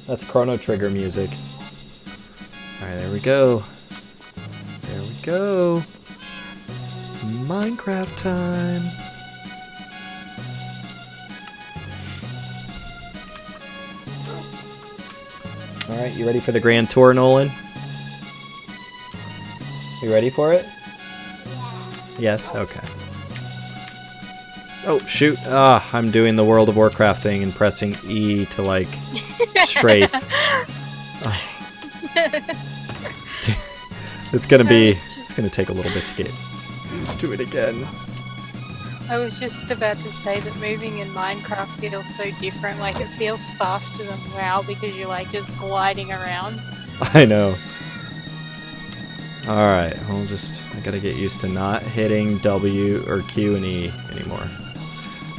That's Chrono Trigger music. Alright, there we go. There we go. Minecraft time. Alright, you ready for the grand tour, Nolan? You ready for it? Yeah. Yes? Okay. Oh, shoot. Ah, I'm doing the World of Warcraft thing and pressing E to, like, strafe. Oh. It's gonna take a little bit to get used to it again. I was just about to say that moving in Minecraft feels so different, like it feels faster than WoW because you're like just gliding around. I know. Alright, I gotta get used to not hitting W or Q and E anymore.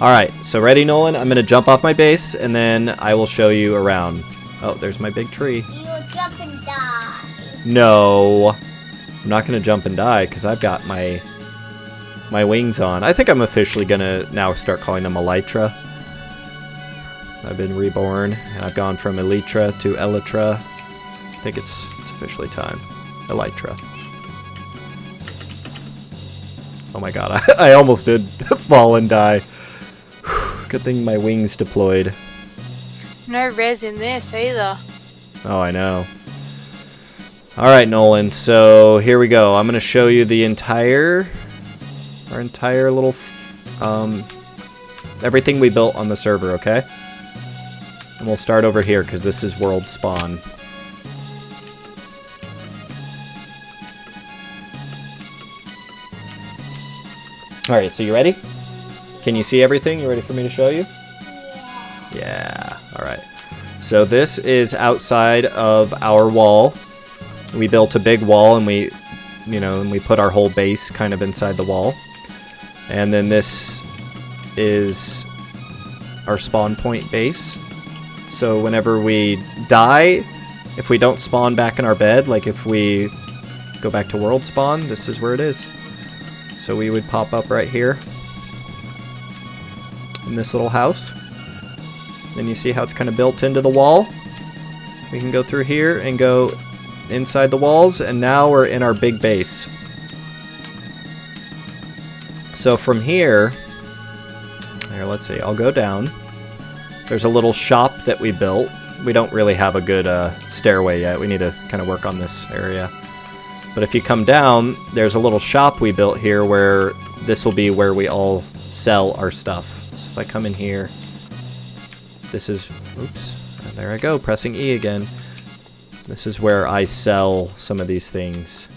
Alright, so ready, Nolan? I'm gonna jump off my base and then I will show you around. Oh, there's my big tree. You will jump and die. No. I'm not gonna jump and die because I've got my wings on. I think I'm officially gonna now start calling them Elytra. I've been reborn and I've gone from Elytra to Elytra. I think it's officially time. Elytra. Oh my god, I almost did fall and die. Good thing my wings deployed. No res in this either. Oh, I know. Alright, Nolan, so here we go. I'm going to show you the our entire little, everything we built on the server, okay? And we'll start over here, because this is world spawn. Alright, so you ready? Can you see everything? You ready for me to show you? Yeah. Yeah, alright. So this is outside of our wall. We built a big wall and we put our whole base kind of inside the wall. And then this is our spawn point base. So whenever we die, if we don't spawn back in our bed, like if we go back to world spawn, this is where it is. So we would pop up right here in this little house. And you see how it's kind of built into the wall. We can go through here and go inside the walls, and now we're in our big base. So from here, let's see, I'll go down. There's a little shop that we built. We don't really have a good stairway yet. We need to kind of work on this area. But if you come down, there's a little shop we built here where this will be where we all sell our stuff. So if I come in here, this is, oops, there I go, pressing E again. This is where I sell some of these things.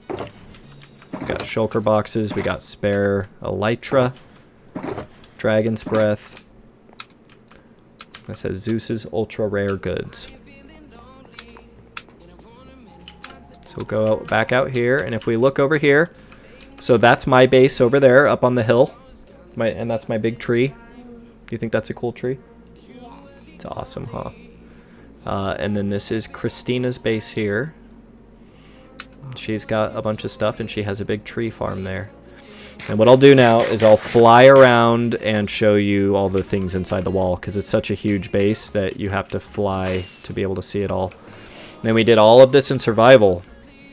We got shulker boxes, we got spare elytra, dragon's breath. That says Zeus's ultra rare goods. So we'll go back out here, and if we look over here, so that's my base over there up on the hill, and that's my big tree. Do you think that's a cool tree? Yeah. It's awesome, huh? And then this is Christina's base here. She's got a bunch of stuff, and she has a big tree farm there. And what I'll do now is I'll fly around and show you all the things inside the wall, because it's such a huge base that you have to fly to be able to see it all. And then we did all of this in survival.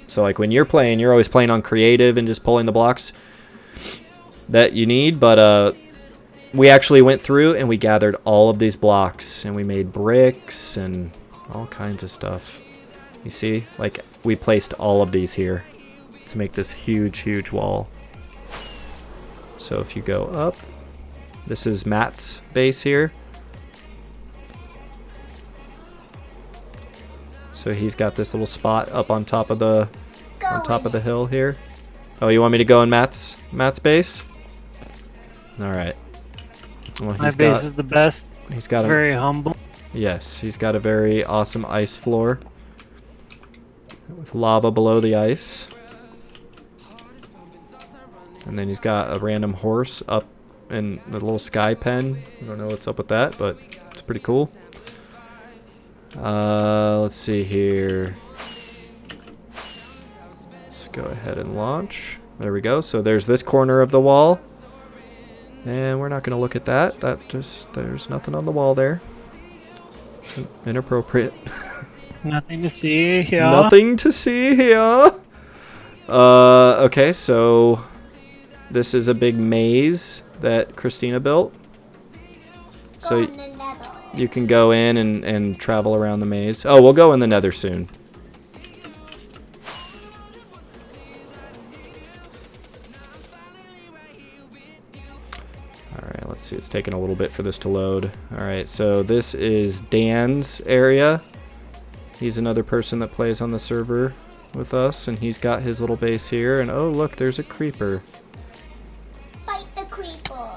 So like when you're playing, you're always playing on creative and just pulling the blocks that you need, but we actually went through and we gathered all of these blocks and we made bricks and all kinds of stuff. You see, like we placed all of these here to make this huge wall. So if you go up, this is Matt's base here. So he's got this little spot up on top of the hill here. Oh, you want me to go in Matt's base? All right. Well, My base is the best. He's got it's very humble. Yes, he's got a very awesome ice floor with lava below the ice. And then he's got a random horse up in a little sky pen. I don't know what's up with that, but it's pretty cool. Let's see here. Let's go ahead and launch. There we go. So there's this corner of the wall. And we're not going to look at that. There's nothing on the wall there. Inappropriate. Nothing to see here. Nothing to see here. Okay, so this is a big maze that Christina built. So Go in the nether. you can go in and travel around the maze. Oh, we'll go in the nether soon. Alright, let's see. It's taking a little bit for this to load. Alright, so this is Dan's area. He's another person that plays on the server with us, and he's got his little base here. And oh, look, there's a creeper. Fight the creeper.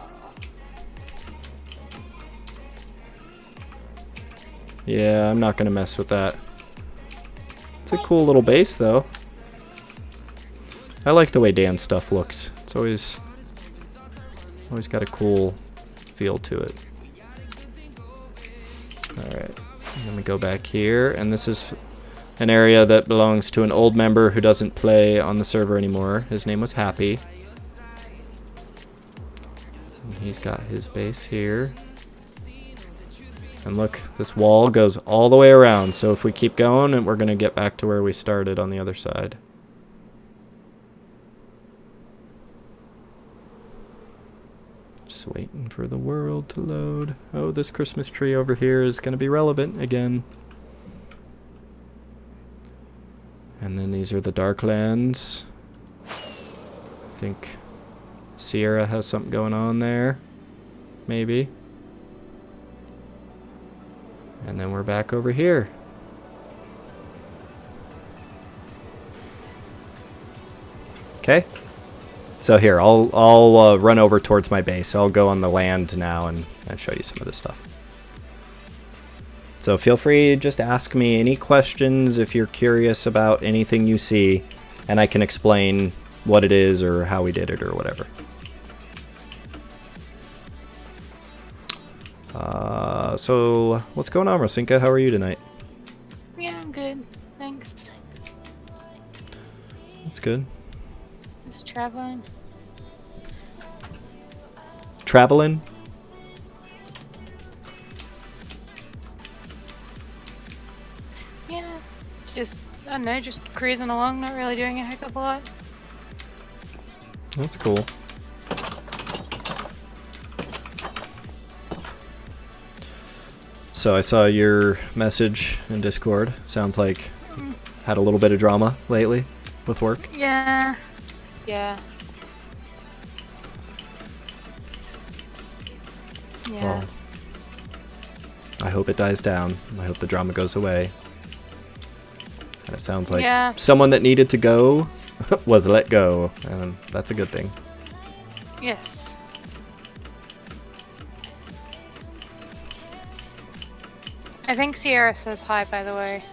Yeah, I'm not going to mess with that. It's a cool little base, though. I like the way Dan's stuff looks. It's always got a cool feel to it. Alright, let me go back here, and this is an area that belongs to an old member who doesn't play on the server anymore. His name was Happy. And he's got his base here. And look, this wall goes all the way around, so if we keep going, and we're going to get back to where we started on the other side. Just waiting for the world to load. Oh, this Christmas tree over here is going to be relevant again. And then these are the Darklands. I think Sierra has something going on there. Maybe. And then we're back over here. Okay. So here, I'll run over towards my base. I'll go on the land now and show you some of this stuff. So feel free, just ask me any questions if you're curious about anything you see, and I can explain what it is or how we did it or whatever. So what's going on, Rosinka? How are you tonight? Yeah, I'm good. Thanks. That's good. Just traveling. Traveling? Yeah, just, I don't know, just cruising along, not really doing a heck of a lot. That's cool. So I saw your message in Discord. Sounds like had a little bit of drama lately with work. Yeah. Yeah. Yeah. Well, I hope it dies down. I hope the drama goes away. And it sounds like someone that needed to go was let go, and that's a good thing. Yes. I think Sierra says hi, by the way,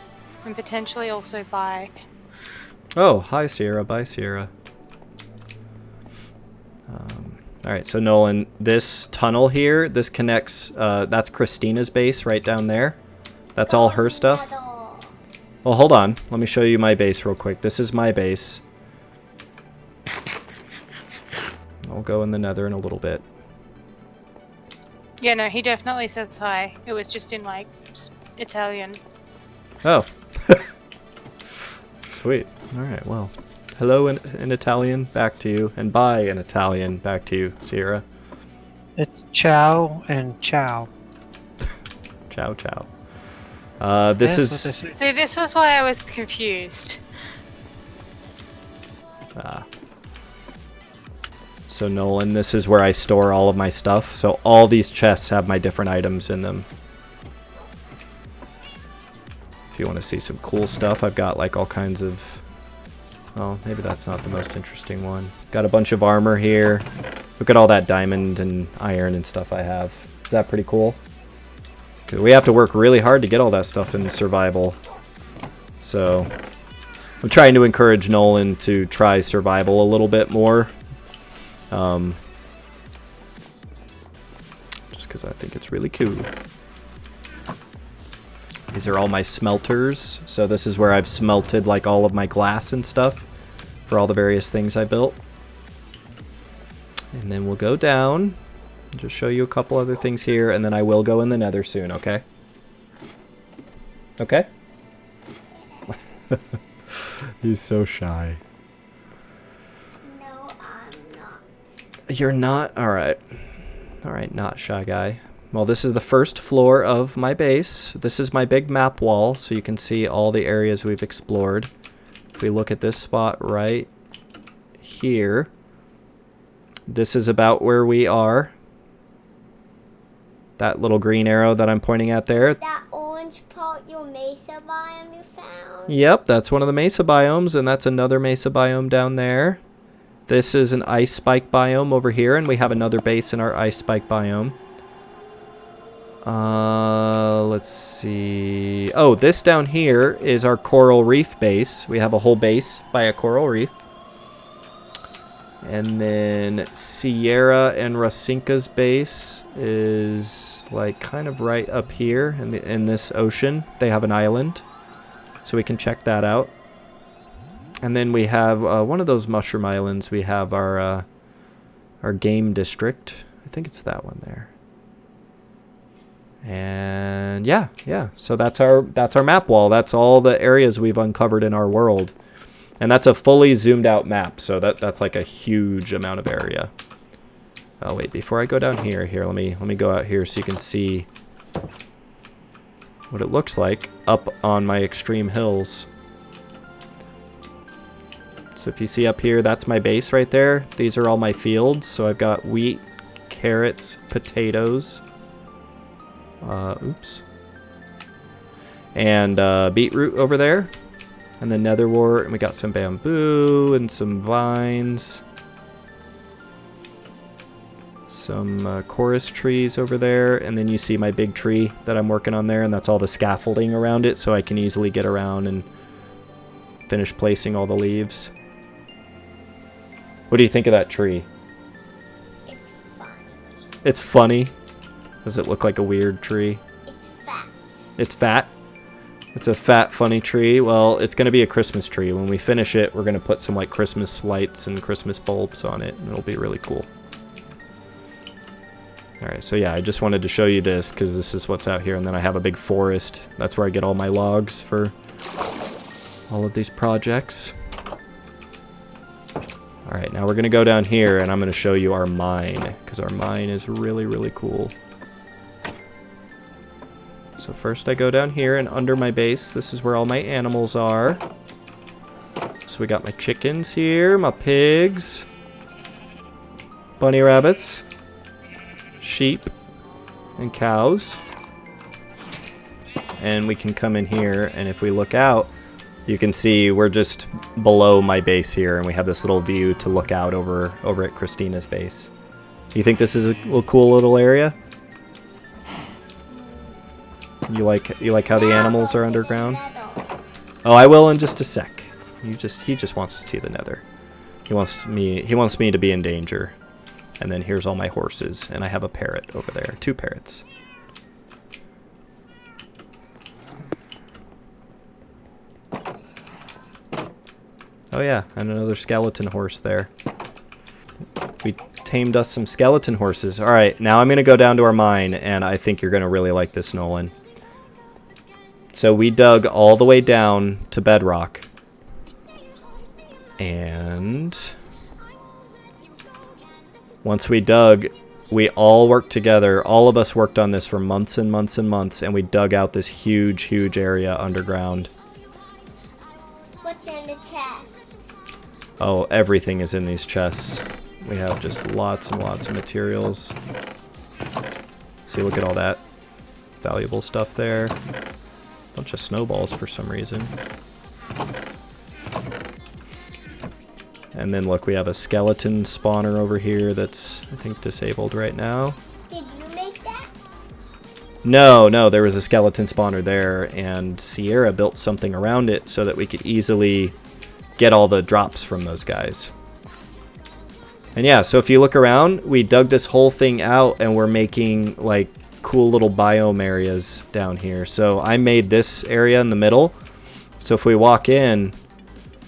and potentially also bye. Oh, hi Sierra. Bye Sierra. Alright, so Nolan, this tunnel here, this connects, that's Christina's base right down there. That's all her stuff. Well, hold on. Let me show you my base real quick. This is my base. I'll go in the nether in a little bit. Yeah, no, he definitely says hi. It was just in, like, Italian. Oh. Sweet. Alright, well. Hello in Italian, back to you. And bye in Italian, back to you, Sierra. It's ciao and ciao. Ciao, ciao. This is... See, this was why I was confused. So Nolan, this is where I store all of my stuff. So all these chests have my different items in them. If you want to see some cool stuff, I've got like all kinds of... Well, maybe that's not the most interesting one. Got a bunch of armor here. Look at all that diamond and iron and stuff I have. Is that pretty cool? We have to work really hard to get all that stuff in survival. So I'm trying to encourage Nolan to try survival a little bit more. Just because I think it's really cool. These are all my smelters. So this is where I've smelted like all of my glass and stuff for all the various things I built. And then we'll go down. Just show you a couple other things here, and then I will go in the nether soon, okay? Okay? He's so shy. No, I'm not. You're not? Alright. Alright, not shy guy. Well, this is the first floor of my base. This is my big map wall, so you can see all the areas we've explored. If we look at this spot right here, this is about where we are. That little green arrow that I'm pointing at there. That orange part, your Mesa Biome you found? Yep, that's one of the Mesa biomes, and that's another Mesa biome down there. This is an ice spike biome over here, and we have another base in our ice spike biome. Let's see. Oh, this down here is our coral reef base. We have a whole base by a coral reef. And then Sierra and Rasinka's base is like kind of right up here in this ocean. They have an island, so we can check that out. And then we have one of those mushroom islands. We have our game district. I think it's that one there. And yeah. So that's our map wall. That's all the areas we've uncovered in our world. And that's a fully zoomed out map, so that's like a huge amount of area. Oh wait, before I go down here, let me go out here so you can see what it looks like up on my extreme hills. So if you see up here, that's my base right there. These are all my fields. So I've got wheat, carrots, potatoes. Oops. And beetroot over there. And then nether wart, and we got some bamboo and some vines. Some chorus trees over there. And then you see my big tree that I'm working on there, and that's all the scaffolding around it, so I can easily get around and finish placing all the leaves. What do you think of that tree? It's funny. It's funny? Does it look like a weird tree? It's fat. It's fat? It's a fat, funny tree. Well, it's going to be a Christmas tree. When we finish it, we're going to put some like Christmas lights and Christmas bulbs on it, and it'll be really cool. Alright, so yeah, I just wanted to show you this because this is what's out here, and then I have a big forest. That's where I get all my logs for all of these projects. Alright, now we're going to go down here, and I'm going to show you our mine, because our mine is really, really cool. So first I go down here, and under my base, this is where all my animals are. So we got my chickens here, my pigs, bunny rabbits, sheep, and cows. And we can come in here, and if we look out, you can see we're just below my base here, and we have this little view to look out over at Christina's base. You think this is a cool little area? You like how the animals are underground? Oh, I will in just a sec. He just wants to see the nether. He wants me to be in danger. And then here's all my horses, and I have a parrot over there. 2 parrots. Oh yeah, and another skeleton horse there. We tamed us some skeleton horses. Alright, now I'm going to go down to our mine, and I think you're going to really like this, Nolan. So we dug all the way down to bedrock. And once we dug, we all worked together. All of us worked on this for months and months and months, and we dug out this huge, huge area underground. What's in the chest? Oh, everything is in these chests. We have just lots and lots of materials. See, look at all that valuable stuff there. Bunch of snowballs for some reason. And then look, we have a skeleton spawner over here that's, I think, disabled right now. Did you make that? No, there was a skeleton spawner there, and Sierra built something around it so that we could easily get all the drops from those guys. And yeah, so if you look around, we dug this whole thing out, and we're making like cool little biome areas down here. So I made this area in the middle. So if we walk in,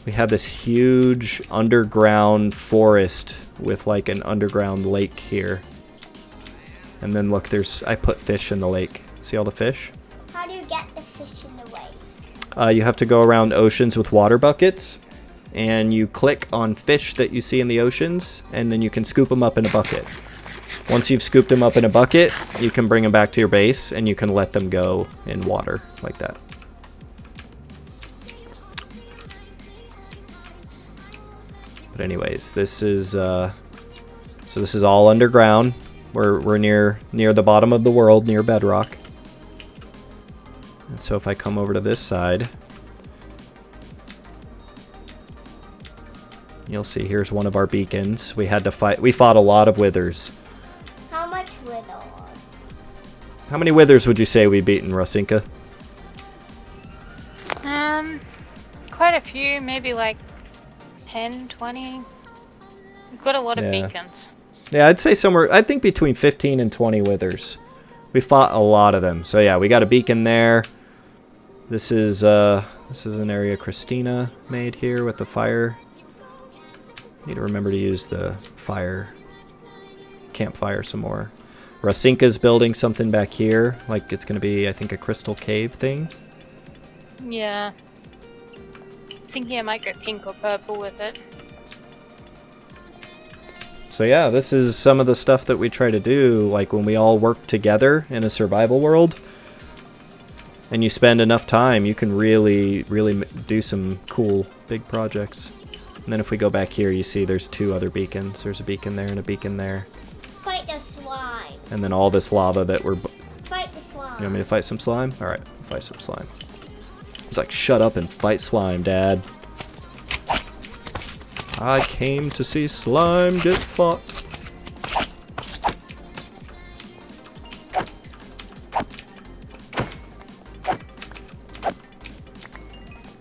we have this huge underground forest with like an underground lake here. And then look, I put fish in the lake. See all the fish? How do you get the fish? fish in the way? You have to go around oceans with water buckets, and you click on fish that you see in the oceans, and then you can scoop them up in a bucket. Once you've scooped them up in a bucket, you can bring them back to your base, and you can let them go in water like that. But anyways, this is so this is all underground. We're near the bottom of the world, near bedrock. And so if I come over to this side, you'll see here's one of our beacons. We fought a lot of withers. How much withers? How many withers would you say we beaten, Rosinka? Quite a few, maybe like 10, 20. We've got a lot of beacons. Yeah, I'd say somewhere, I think between 15 and 20 withers. We fought a lot of them. So yeah, we got a beacon there. This is an area Christina made here with the fire. Need to remember to use the campfire some more. Rosinka's building something back here, like it's gonna be, I think, a crystal cave thing. Yeah. I was thinking I might go pink or purple with it. So yeah, this is some of the stuff that we try to do, like when we all work together in a survival world. And you spend enough time, you can really do some cool big projects. And then if we go back here, you see there's two other beacons. There's a beacon there and a beacon there. Fight the slime. And then all this lava that we're... Fight the slime. You want me to fight some slime? Alright, fight some slime. It's like, shut up and fight slime, Dad. I came to see slime get fought.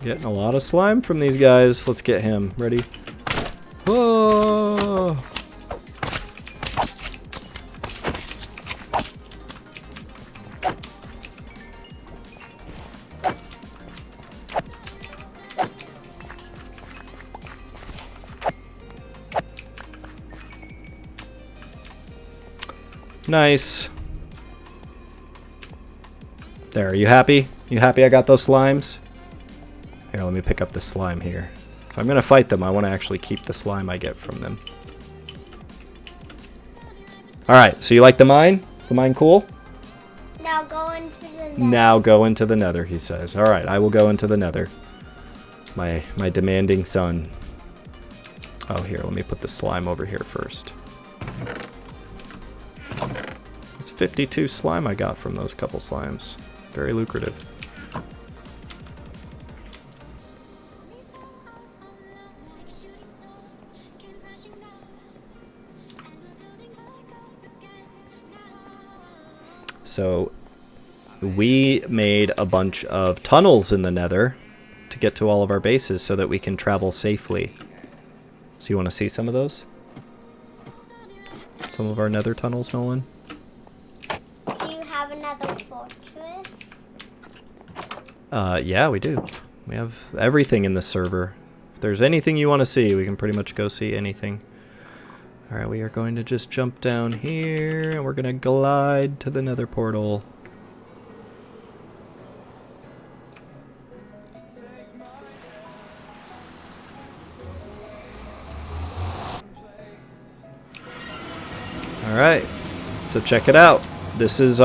Getting a lot of slime from these guys. Let's get him. Ready? Oh! Nice. There, are you happy? You happy I got those slimes? Here, let me pick up the slime here. If I'm gonna fight them, I want to actually keep the slime I get from them. Alright, so you like the mine? Is the mine cool? Now go into the nether. Now go into the nether, he says. Alright, I will go into the nether. My demanding son. Oh, here, let me put the slime over here first. It's 52 slime I got from those couple slimes. Very lucrative. So we made a bunch of tunnels in the nether to get to all of our bases so that we can travel safely. So you want to see some of those? Some of our nether tunnels, Nolan? Do you have another fortress? Yeah, we do. We have everything in this server. If there's anything you want to see, we can pretty much go see anything. Alright, we are going to just jump down here, and we're going to glide to the nether portal. Alright, so check it out. This is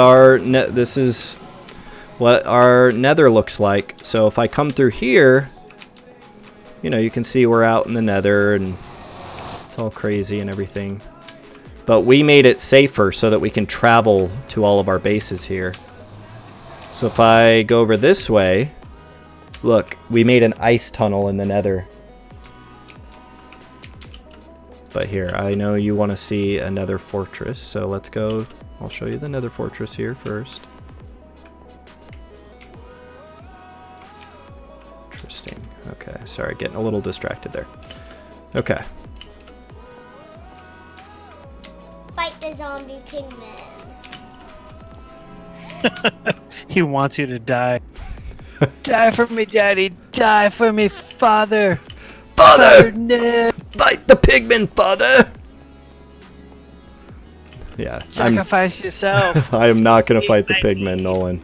what our nether looks like. So if I come through here, you know, you can see we're out in the nether, and it's all crazy and everything. But we made it safer so that we can travel to all of our bases here. So if I go over this way, look, we made an ice tunnel in the nether. But here, I know you want to see a nether fortress, so let's go. I'll show you the nether fortress here first. Interesting. Okay, sorry, getting a little distracted there. Okay. Fight the zombie pigman. He wants you to die. Die for me, Daddy. Die for me, Father. Father! No. Fight the pigman, father! Yeah. Sacrifice yourself. I am not going to fight the pigman, Nolan.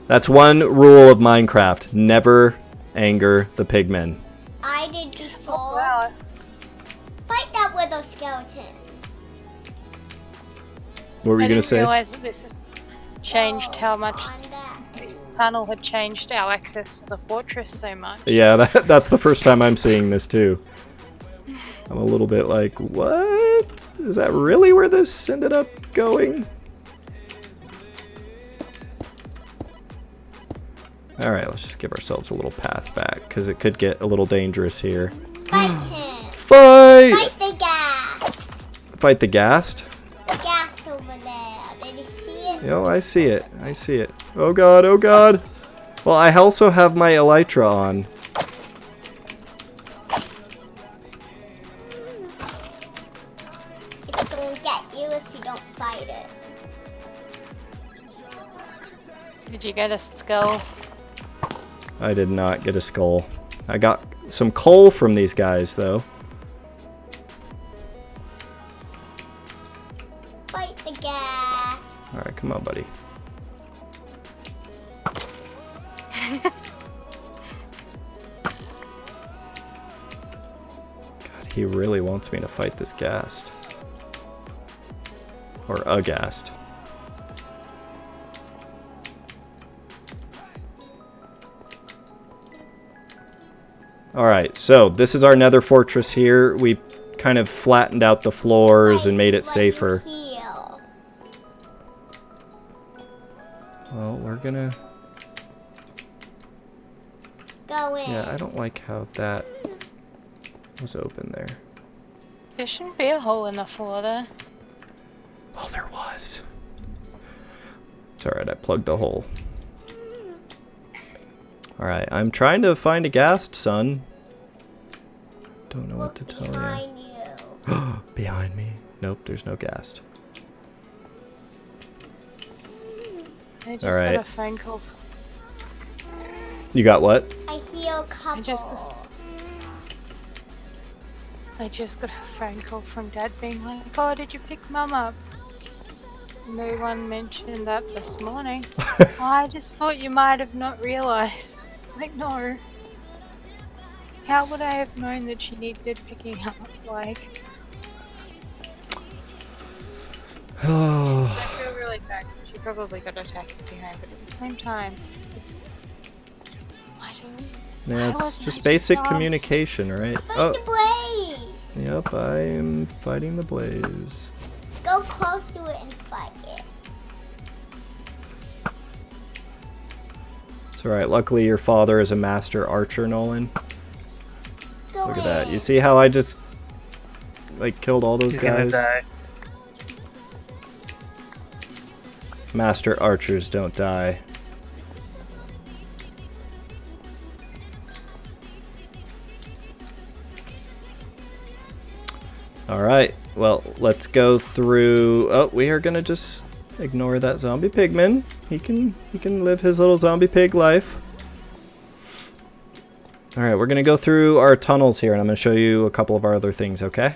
That's one rule of Minecraft. Never anger the pigmen. I did before. Oh, wow. Fight that little skeleton. What were you I going didn't to say? realize that this has changed how much On that. this tunnel had changed our access to the fortress so much. Yeah, that's the first time I'm seeing this too. I'm a little bit like, what? Is that really where this ended up going? Alright, let's just give ourselves a little path back, because it could get a little dangerous here. Fight him. Fight! Fight the gas. Fight the ghast? The gas over there. Did you see it? Yo, I see it. I see it. Oh god, oh god. Well, I also have my elytra on. It's gonna get you if you don't fight it. Did you get a skull? I did not get a skull. I got some coal from these guys, though. Fight the gas. Alright, come on, buddy. God, he really wants me to fight this ghast. Or a ghast. Alright, so this is our Nether Fortress here. We kind of flattened out the floors and made it safer. Heal. Well, we're gonna... Go in. Yeah, I don't like how that was open there. There shouldn't be a hole in the floor there. Oh, there was. It's alright, I plugged the hole. Alright, I'm trying to find a ghast, son. Don't know what to tell you. Behind you. Behind me. Nope, there's no ghast. I just Alright. got a phone call. You got what? I heal couple. I just got a phone call from Dad being like, "Oh, did you pick Mum up?" No one mentioned that this morning. Oh, I just thought you might have not realized. Like, no. How would I have known that she needed picking up? Like, so I feel really bad. She probably got a taxi home, but at the same time, it's... I don't... Yeah, I it's wasn't just I basic lost? communication, right? Fight the blaze. Yep, I am fighting the blaze. Go close to it and fight it. It's alright, luckily your father is a master archer, Nolan. Go Look at that. in. You see how I just, like, killed all those He's gonna guys? die. Master archers don't die. Alright, well, let's go through... Oh, we are gonna just ignore that zombie pigman. He can live his little zombie pig life. Alright, we're gonna go through our tunnels here, and I'm gonna show you a couple of our other things, okay?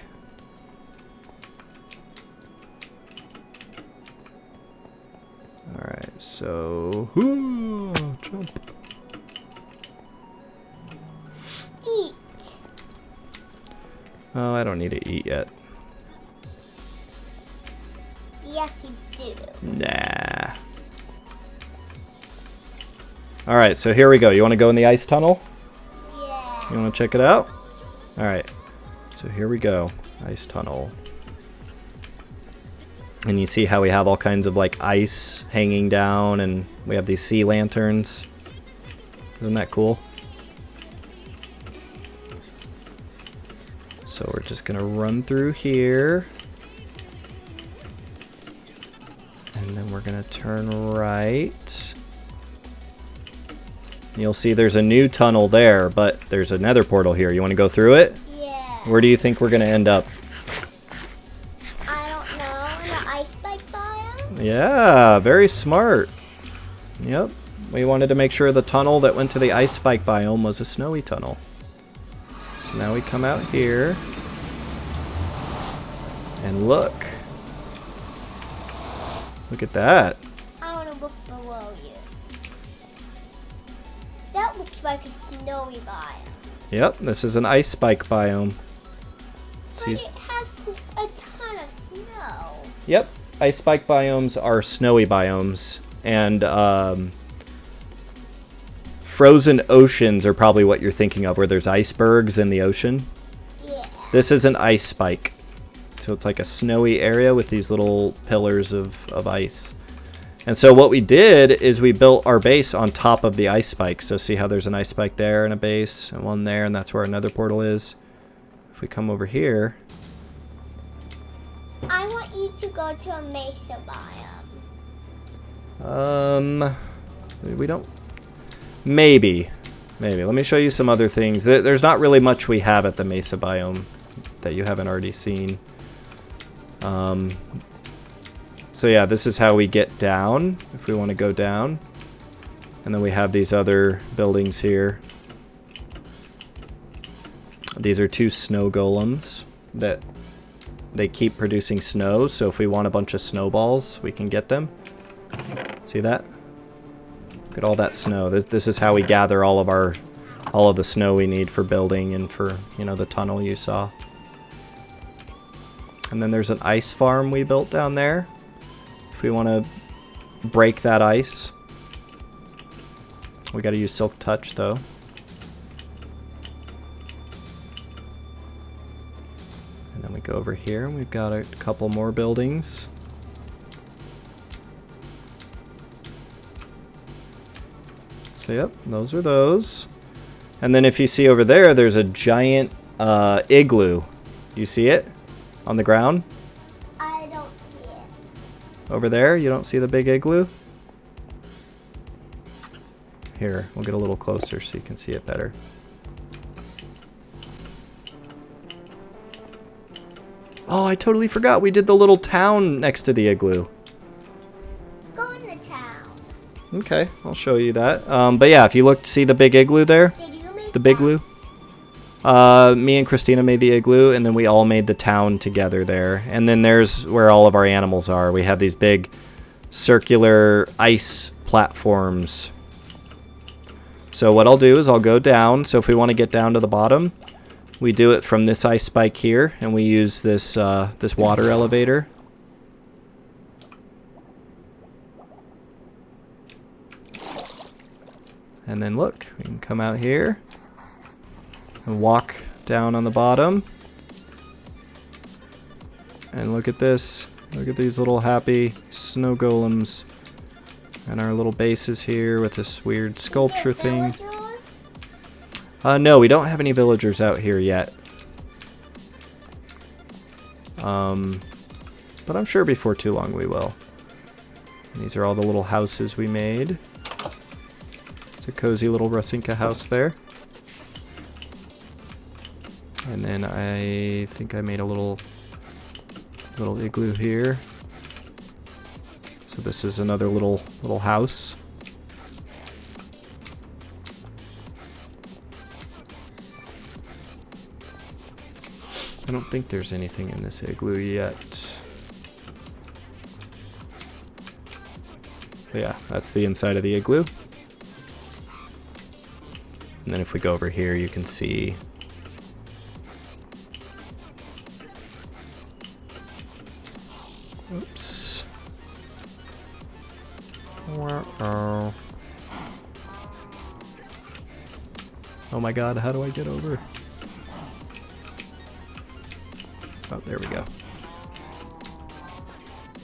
Alright, so... jump. Eat. Oh, I don't need to eat yet. Yes, you do. Nah. Alright, so here we go. You want to go in the ice tunnel? Yeah. You want to check it out? Alright, so here we go. Ice tunnel. And you see how we have all kinds of like ice hanging down, and we have these sea lanterns. Isn't that cool? So we're just gonna run through here. And then we're gonna turn right. You'll see there's a new tunnel there, but there's a nether portal here. You wanna go through it? Yeah. Where do you think we're gonna end up? I don't know. In the ice spike biome? Yeah, very smart. Yep. We wanted to make sure the tunnel that went to the ice spike biome was a snowy tunnel. So now we come out here. And look. Look at that. I want to look below you. like a snowy biome. Yep, this is an ice spike biome. But it has a ton of snow. Yep, ice spike biomes are snowy biomes, and frozen oceans are probably what you're thinking of, where there's icebergs in the ocean. Yeah. This is an ice spike. So it's like a snowy area with these little pillars of ice. And so what we did is we built our base on top of the ice spike. So see how there's an ice spike there and a base and one there, and that's where another portal is. If we come over here. I want you to go to a Mesa biome. We don't. Maybe. Let me show you some other things. There's not really much we have at the Mesa biome that you haven't already seen. So yeah, this is how we get down if we want to go down. And then we have these other buildings here. These are 2 snow golems that they keep producing snow. So if we want a bunch of snowballs, we can get them. See that? Look at all that snow. This is how we gather all of the snow we need for building and for, you know, the tunnel you saw. And then there's an ice farm we built down there. If we want to break that ice. We got to use Silk Touch though. And then we go over here and we've got a couple more buildings. So yep, those are those. And then if you see over there, there's a giant igloo. You see it? On the ground? I don't see it. Over there? You don't see the big igloo? Here, we'll get a little closer so you can see it better. Oh, I totally forgot. We did the little town next to the igloo. Go in the town. Okay, I'll show you that. But yeah, if you look, see the big igloo there? Did you make The big that? igloo? Me and Christina made the igloo, and then we all made the town together there. And then there's where all of our animals are. We have these big circular ice platforms. So what I'll do is I'll go down. So if we want to get down to the bottom, we do it from this ice spike here, and we use this this water elevator. And then look, we can come out here and walk down on the bottom. And look at this. Look at these little happy snow golems. And our little bases here with this weird sculpture thing. No, we don't have any villagers out here yet. But I'm sure before too long we will. And these are all the little houses we made. It's a cozy little Rasinka house there. And then I think I made a little igloo here. So this is another little house. I don't think there's anything in this igloo yet. But yeah, that's the inside of the igloo. And then if we go over here, you can see oops. Uh-oh. Oh my god, how do I get over? Oh, there we go.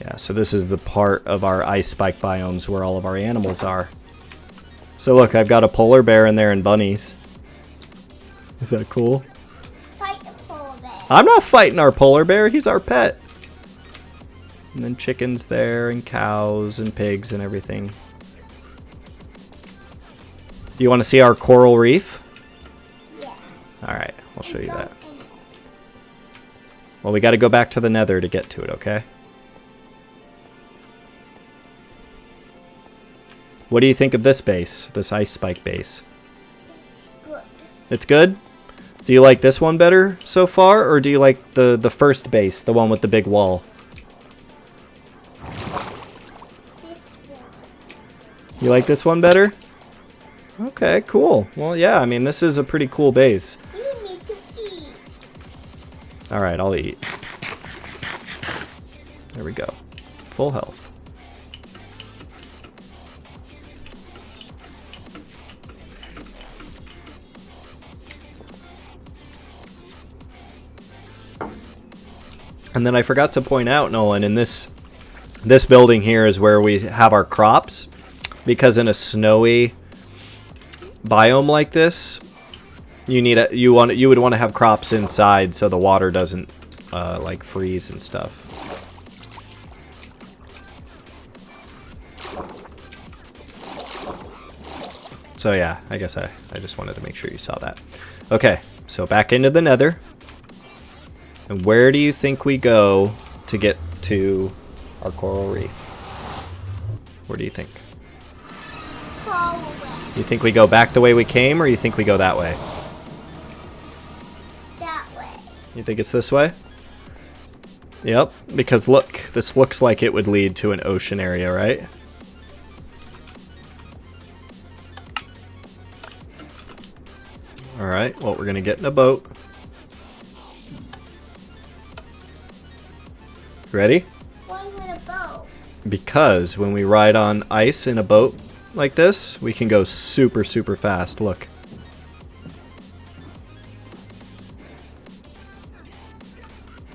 Yeah, so this is the part of our ice spike biomes where all of our animals are. So look, I've got a polar bear in there and bunnies. Is that cool? Fight the polar bear. I'm not fighting our polar bear, he's our pet. And then chickens there, and cows, and pigs, and everything. Do you want to see our coral reef? Yes. Alright, I'll show you Go that. in it. Well, we got to go back to the nether to get to it, okay? What do you think of this base? This ice spike base? It's good. It's good? Do you like this one better so far, or do you like the first base, the one with the big wall? This one. You like this one better? Okay, cool. Well, yeah, I mean, this is a pretty cool base. You need to eat. Alright, I'll eat. There we go. Full health. And then I forgot to point out, Nolan, in this building here is where we have our crops, because in a snowy biome like this, you would want to have crops inside so the water doesn't like freeze and stuff. So yeah, I guess I just wanted to make sure you saw that. Okay, so back into the Nether. And where do you think we go to get to our coral reef? Where do you think? Far away. You think we go back the way we came, or you think we go that way? That way. You think it's this way? Yep, because look, this looks like it would lead to an ocean area, right? Alright, well, we're gonna get in a boat. Ready? Why with a boat? Because when we ride on ice in a boat like this, we can go super, super fast. Look.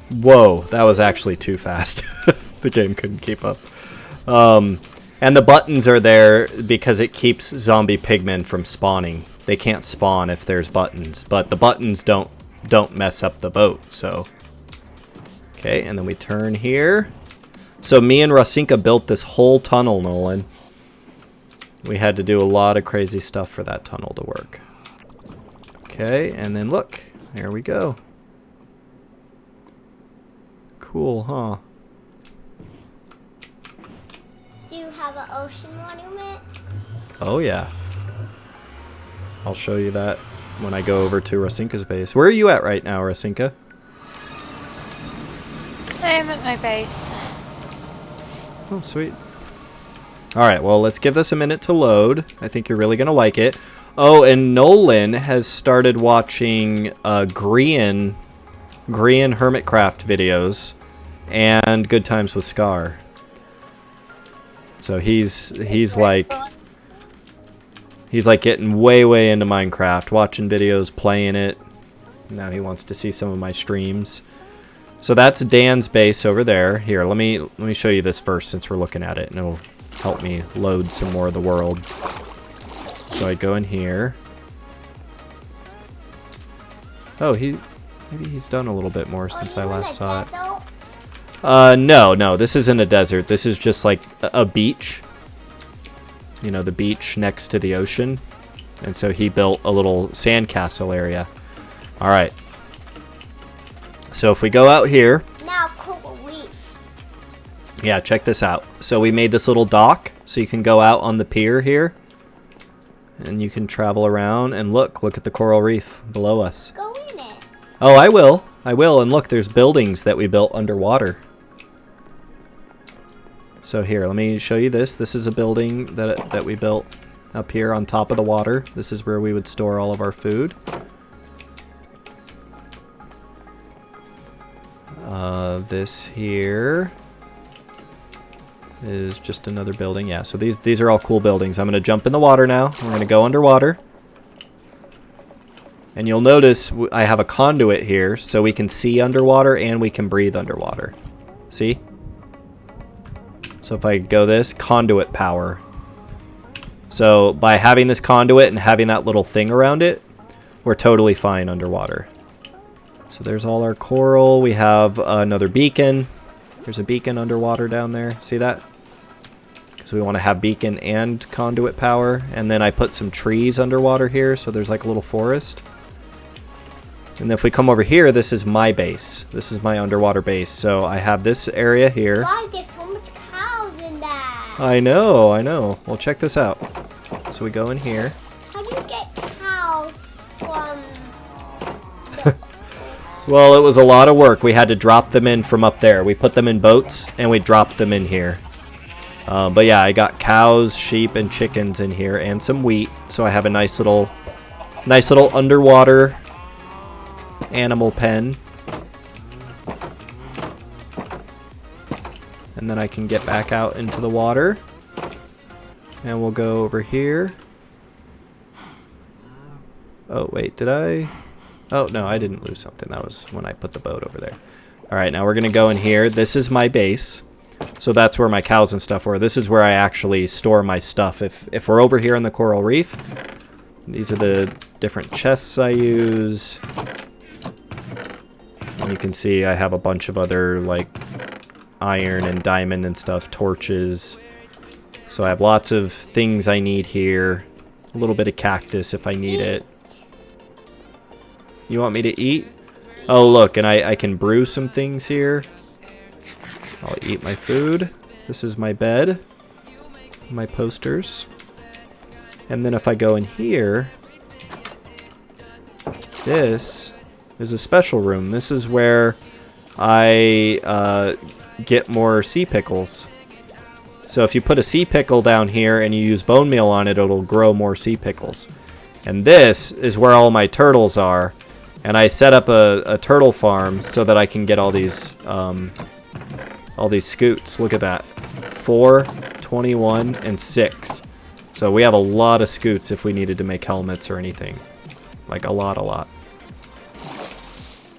Whoa, that was actually too fast. The game couldn't keep up. And the buttons are there because it keeps zombie pigmen from spawning. They can't spawn if there's buttons, but the buttons don't mess up the boat, so... Okay, and then we turn here. So me and Rasinka built this whole tunnel, Nolan. We had to do a lot of crazy stuff for that tunnel to work. Okay, and then look. There we go. Cool, huh? Do you have an ocean monument? Oh, yeah. I'll show you that when I go over to Rasinka's base. Where are you at right now, Rasinka? I am at my base. Oh, sweet. Alright, well, let's give this a minute to load. I think you're really going to like it. Oh, and Nolan has started watching Grian Hermitcraft videos and Good Times with Scar. So he's like getting way into Minecraft, watching videos, playing it. Now he wants to see some of my streams. So that's Dan's base over there. Here, let me show you this first since we're looking at it, and it'll help me load some more of the world. So I go in here. Oh, maybe he's done a little bit more since I last saw it. No, this isn't a desert. This is just like a beach. You know, the beach next to the ocean. And so he built a little sandcastle area. All right. So if we go out here. Now coral reef. Yeah, check this out. So we made this little dock so you can go out on the pier here. And you can travel around and look at the coral reef below us. Go in it. Oh, I will. And look, there's buildings that we built underwater. So here, let me show you this. This is a building that we built up here on top of the water. This is where we would store all of our food. This here is just another building. Yeah, so these are all cool buildings. I'm going to jump in the water now. We're going to go underwater. And you'll notice I have a conduit here, so we can see underwater and we can breathe underwater. See? So if I go this, conduit power. So by having this conduit and having that little thing around it, we're totally fine underwater. So there's all our coral. We have another beacon. There's a beacon underwater down there. See that? So we want to have beacon and conduit power. And then I put some trees underwater here, so there's like a little forest. And then if we come over here, this is my base. This is my underwater base. So I have this area here. Why there's so much cows in that? I know. Well, check this out. So we go in here. How do you get cows from... Well, it was a lot of work. We had to drop them in from up there. We put them in boats, and we dropped them in here. But yeah, I got cows, sheep, and chickens in here, and some wheat. So I have a nice little underwater animal pen. And then I can get back out into the water. And we'll go over here. Oh, wait, did I? Oh, no, I didn't lose something. That was when I put the boat over there. All right, now we're going to go in here. This is my base. So that's where my cows and stuff were. This is where I actually store my stuff. If we're over here on the coral reef, these are the different chests I use. And you can see I have a bunch of other, like, iron and diamond and stuff, torches. So I have lots of things I need here. A little bit of cactus if I need it. You want me to eat? Oh, look, and I can brew some things here. I'll eat my food. This is my bed. My posters. And then if I go in here, this is a special room. This is where I get more sea pickles. So if you put a sea pickle down here and you use bone meal on it, it'll grow more sea pickles. And this is where all my turtles are. And I set up a turtle farm so that I can get all these scoots. Look at that. 4, 21, and 6. So we have a lot of scoots if we needed to make helmets or anything. Like a lot.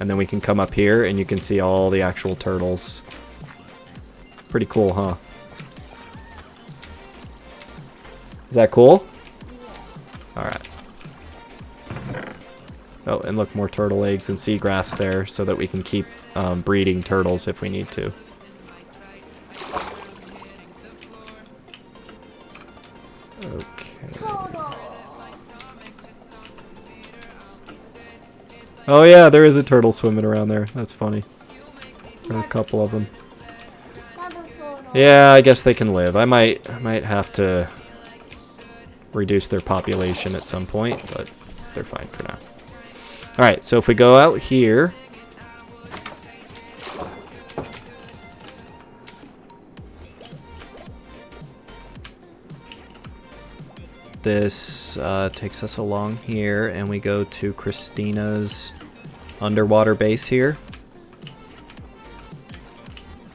And then we can come up here and you can see all the actual turtles. Pretty cool, huh? Is that cool? Alright. Oh, and look, more turtle eggs and seagrass there so that we can keep breeding turtles if we need to. Okay. Oh yeah, there is a turtle swimming around there. That's funny. There are a couple of them. Yeah, I guess they can live. I might have to reduce their population at some point, but they're fine for now. Alright, so if we go out here, this takes us along here, and we go to Christina's underwater base here.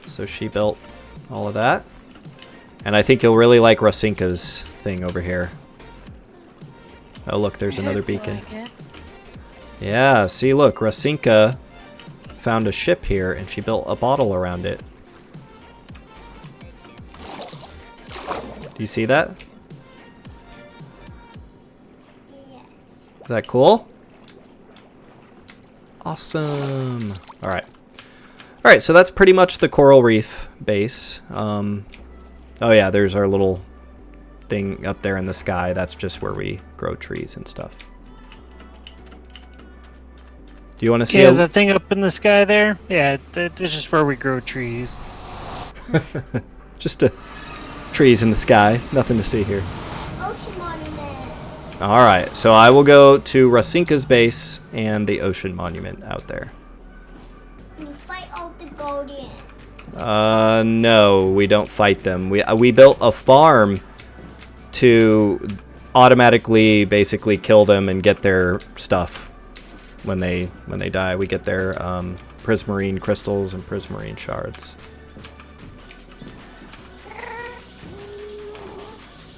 So she built all of that. And I think you'll really like Rasinka's thing over here. Oh, look, there's another beacon. Yeah, see, look, Rasinka found a ship here, and she built a bottle around it. Do you see that? Is that cool? Awesome. Alright. Alright, so that's pretty much the coral reef base. Oh yeah, there's our little thing up there in the sky. That's just where we grow trees and stuff. Do you want to see? Yeah, the thing up in the sky there? Yeah, that's just where we grow trees. Just trees in the sky. Nothing to see here. Ocean monument. Alright, so I will go to Rasinka's base and the ocean monument out there. Can you fight all the Guardians? No, we don't fight them. We built a farm to automatically basically kill them and get their stuff. When they die, we get their prismarine crystals and prismarine shards.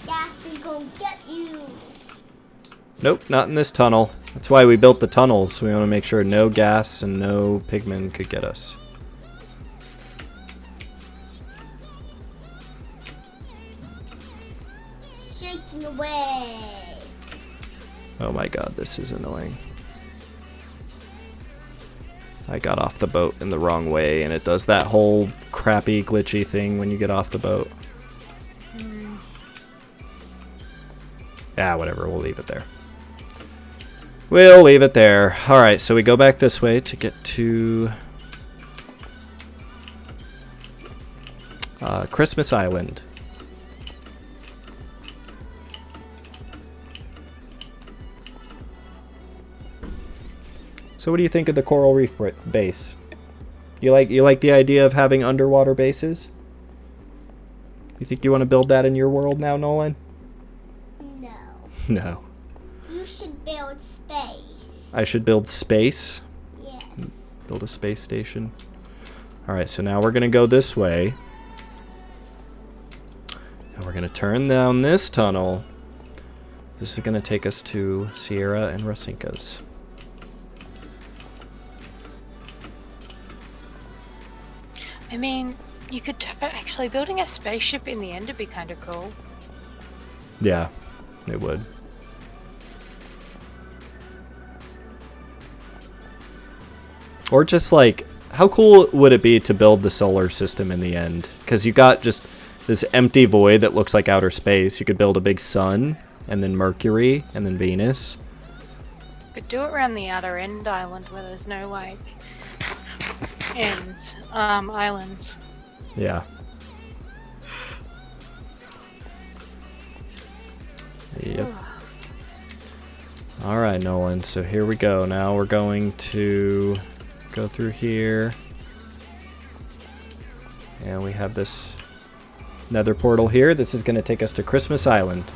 Gas is gonna get you. Nope, not in this tunnel. That's why we built the tunnels. We want to make sure no gas and no pigmen could get us. Shaking away. Oh my god, this is annoying. I got off the boat in the wrong way, and it does that whole crappy, glitchy thing when you get off the boat. Yeah, whatever, we'll leave it there. We'll leave it there. Alright, so we go back this way to get to Christmas Island. So what do you think of the coral reef base? You like the idea of having underwater bases? You think you want to build that in your world now, Nolan? No. No. You should build space. I should build space? Yes. Build a space station. Alright, so now we're going to go this way. And we're going to turn down this tunnel. This is going to take us to Sierra and Rasinka's. I mean, you could actually building a spaceship in the end would be kind of cool. Yeah, it would. Or just like, how cool would it be to build the solar system in the end? Because you got just this empty void that looks like outer space. You could build a big sun, and then Mercury, and then Venus. But do it around the outer end island where there's no like ends, islands. Yeah. Yep. Alright, Nolan, so here we go. Now we're going to go through here. And we have this nether portal here. This is going to take us to Christmas Island.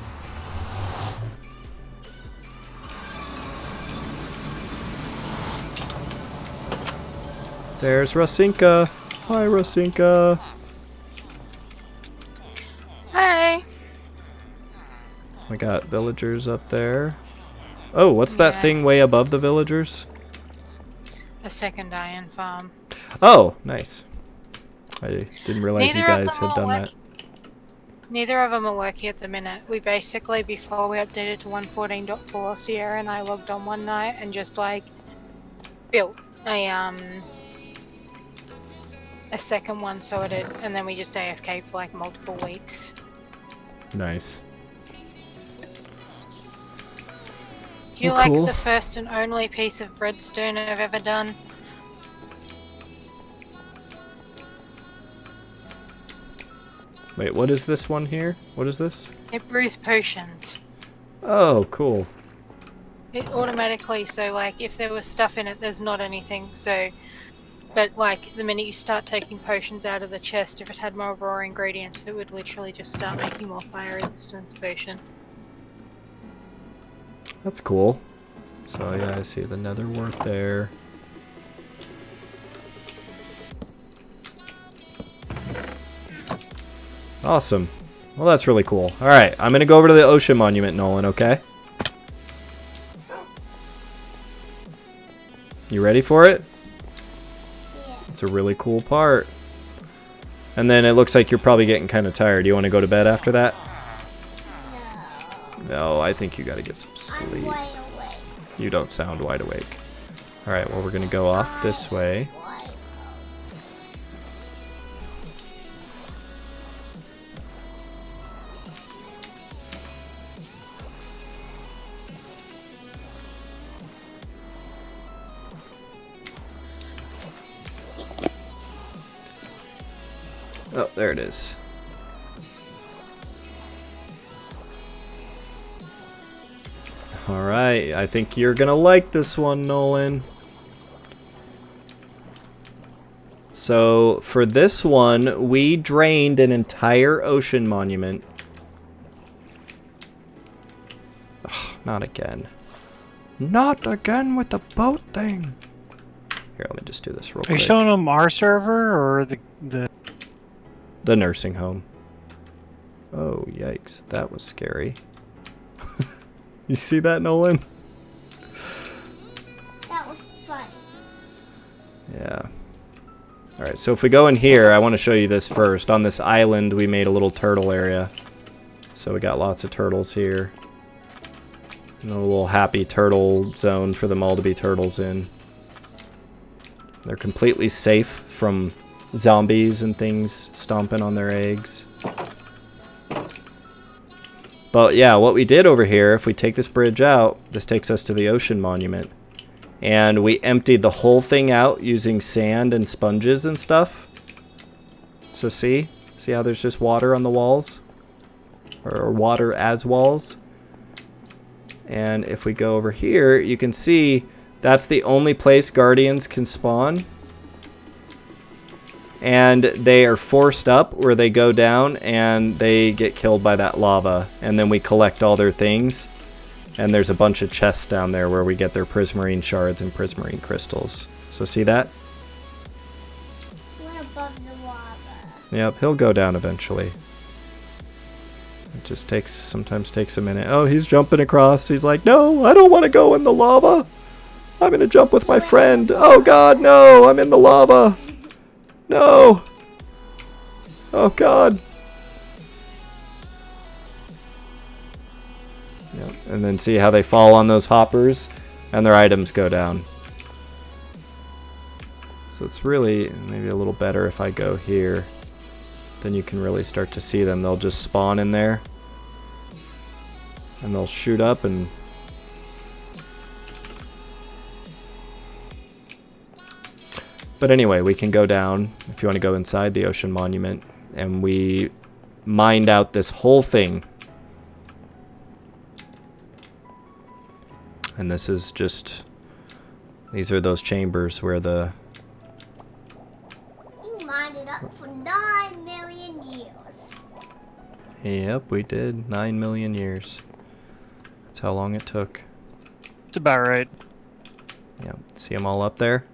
There's Rasinka. Hi, Rasinka. Hey! We got villagers up there. Oh, what's that Yeah. thing way above the villagers? A second iron farm. Oh, nice. I didn't realize you Neither of guys them had are done that. Neither of them are working at the minute. We basically, before we updated to 1.14.4, Sierra and I logged on one night and just like built a second one sorted, and then we just AFK for like multiple weeks. Nice. You're Oh, like cool. the first and only piece of redstone I've ever done. Wait, what is this one here? What is this? It brews potions. Oh, cool. It automatically, so like if there was stuff in it, there's not anything, so... But like the minute you start taking potions out of the chest, if it had more raw ingredients, it would literally just start making more fire resistance potion. That's cool. So yeah, I see the nether wart there. Awesome. Well, that's really cool. Alright, I'm going to go over to the ocean monument, Nolan, okay? You ready for it? Yeah. It's a really cool part. And then it looks like you're probably getting kind of tired. Do you want to go to bed after that? No. No, I think you got to get some I'm sleep. wide awake. You don't sound wide awake. Alright, well, we're going to go off this way. Wide awake. Oh, there it is. Alright, I think you're gonna like this one, Nolan. So, for this one, we drained an entire ocean monument. Ugh, not again. Not again with the boat thing! Here, let me just do this real Are you quick. showing them our server or the The nursing home. Oh, yikes. That was scary. You see that, Nolan? That was fun. Yeah. Alright, so if we go in here, I want to show you this first. On this island, we made a little turtle area. So we got lots of turtles here. And a little happy turtle zone for them all to be turtles in. They're completely safe from zombies and things stomping on their eggs. But yeah, what we did over here, if we take this bridge out, this takes us to the ocean monument. And we emptied the whole thing out using sand and sponges and stuff. So see? See how there's just water on the walls? Or water as walls? And if we go over here, you can see that's the only place guardians can spawn. and they are forced up where they go down and they get killed by that lava. And then we collect all their things, and there's a bunch of chests down there where we get their prismarine shards and prismarine crystals. So see that? One above the lava. Yep, he'll go down eventually. It just sometimes takes a minute. Oh, he's jumping across. He's like, no, I don't want to go in the lava. I'm going to jump with my friend. Oh God, no, I'm in the lava. No. Oh God. Yep. And then see how they fall on those hoppers and their items go down. So it's really maybe a little better if I go here. Then you can really start to see them. They'll just spawn in there. And they'll shoot up and... But anyway, we can go down, if you want to go inside the ocean monument, and we mined out this whole thing. And this is just... These are those chambers where the... You mined it up for 9 million years. Yep, we did. 9 million years. That's how long it took. It's about right. Yep, see them all up there?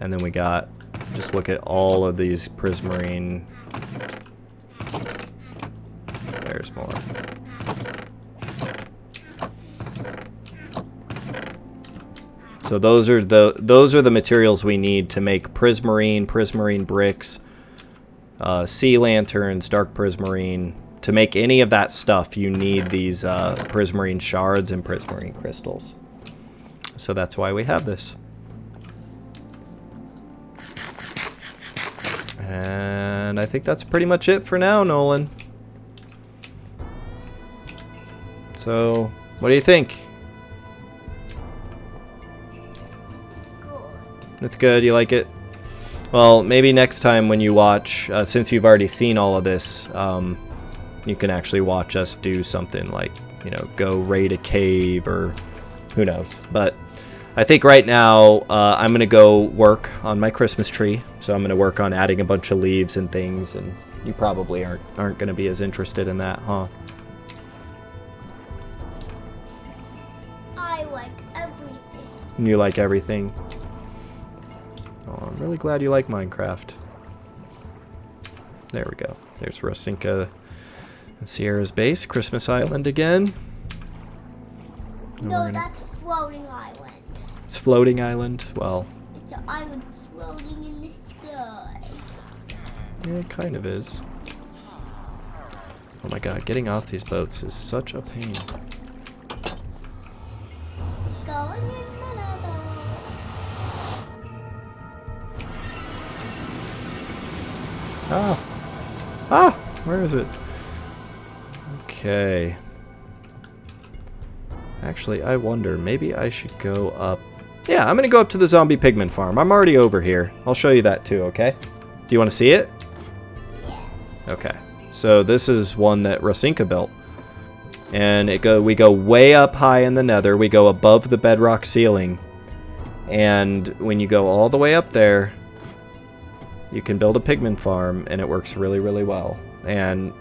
And then we got, just look at all of these prismarine. There's more. So those are the materials we need to make prismarine bricks, sea lanterns, dark prismarine. To make any of that stuff, you need these prismarine shards and prismarine crystals. So that's why we have this. And I think that's pretty much it for now, Nolan. So, what do you think? It's good. You like it? Well, maybe next time when you watch, since you've already seen all of this, you can actually watch us do something like, you know, go raid a cave or who knows. But I think right now I'm going to go work on my Christmas tree. So I'm going to work on adding a bunch of leaves and things, and you probably aren't going to be as interested in that, huh? I like everything. You like everything? Oh, I'm really glad you like Minecraft. There we go. There's Rosinka and Sierra's base, Christmas Island again. And No, that's floating island. It's floating island. Well, It's an island floating in the sky. yeah, it kind of is. Oh my god, getting off these boats is such a pain. Going in the nether. Ah! Ah! Where is it? Okay. Actually, I wonder, maybe I should go up. Yeah, I'm gonna go up to the zombie pigman farm. I'm already over here. I'll show you that too, okay? Do you want to see it? Yes. Okay. So this is one that Rosinka built. And we go way up high in the nether. We go above the bedrock ceiling. And when you go all the way up there, you can build a pigman farm, and it works really, really well. And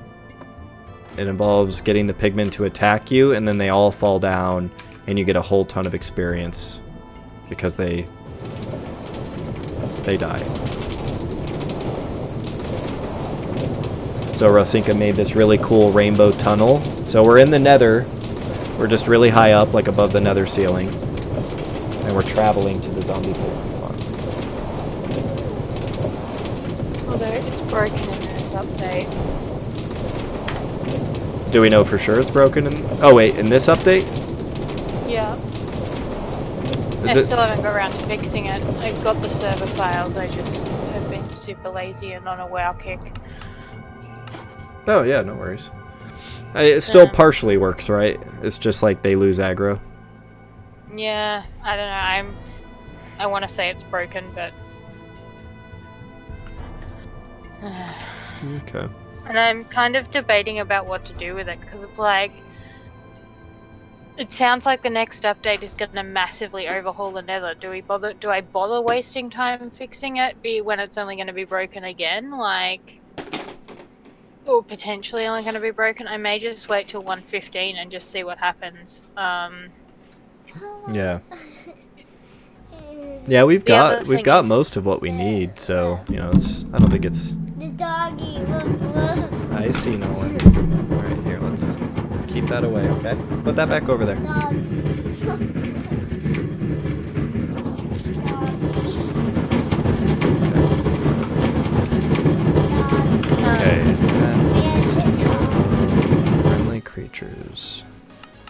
it involves getting the pigmen to attack you, and then they all fall down, and you get a whole ton of experience because they die. So Rosinka made this really cool rainbow tunnel. So we're in the nether. We're just really high up, like above the nether ceiling. And we're traveling to the zombie pigman farm. Although it's broken in this update. Do we know for sure it's broken? Oh wait, in this update? Yeah. I Is it? still haven't got around to fixing it. I've got the server files, I just have been super lazy and on a WoW kick. Oh yeah, no worries. It still partially works, right? It's just like they lose aggro. Yeah, I don't know, I want to say it's broken, but... Okay. And I'm kind of debating about what to do with it, because it's like... It sounds like the next update is going to massively overhaul the Nether. Do I bother wasting time fixing it? When it's only going to be broken again, like, or potentially only going to be broken. I may just wait till 1:15 and just see what happens. Yeah. Yeah, we've The other got thing is- most of what we need, so you know, I don't think it's. The doggy, look. I see no one. All right, here, let's keep that away, okay? Put that back over there. Doggy. Okay, that needs to And go. Friendly creatures.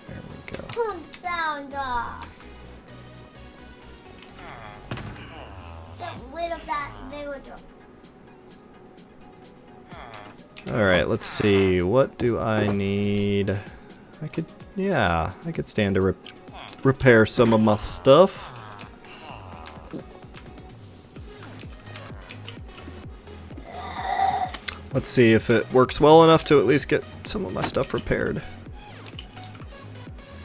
There we go. pump sound off. Get rid of that villager. All right, let's see. What do I need? I could stand to repair some of my stuff. Let's see if it works well enough to at least get some of my stuff repaired.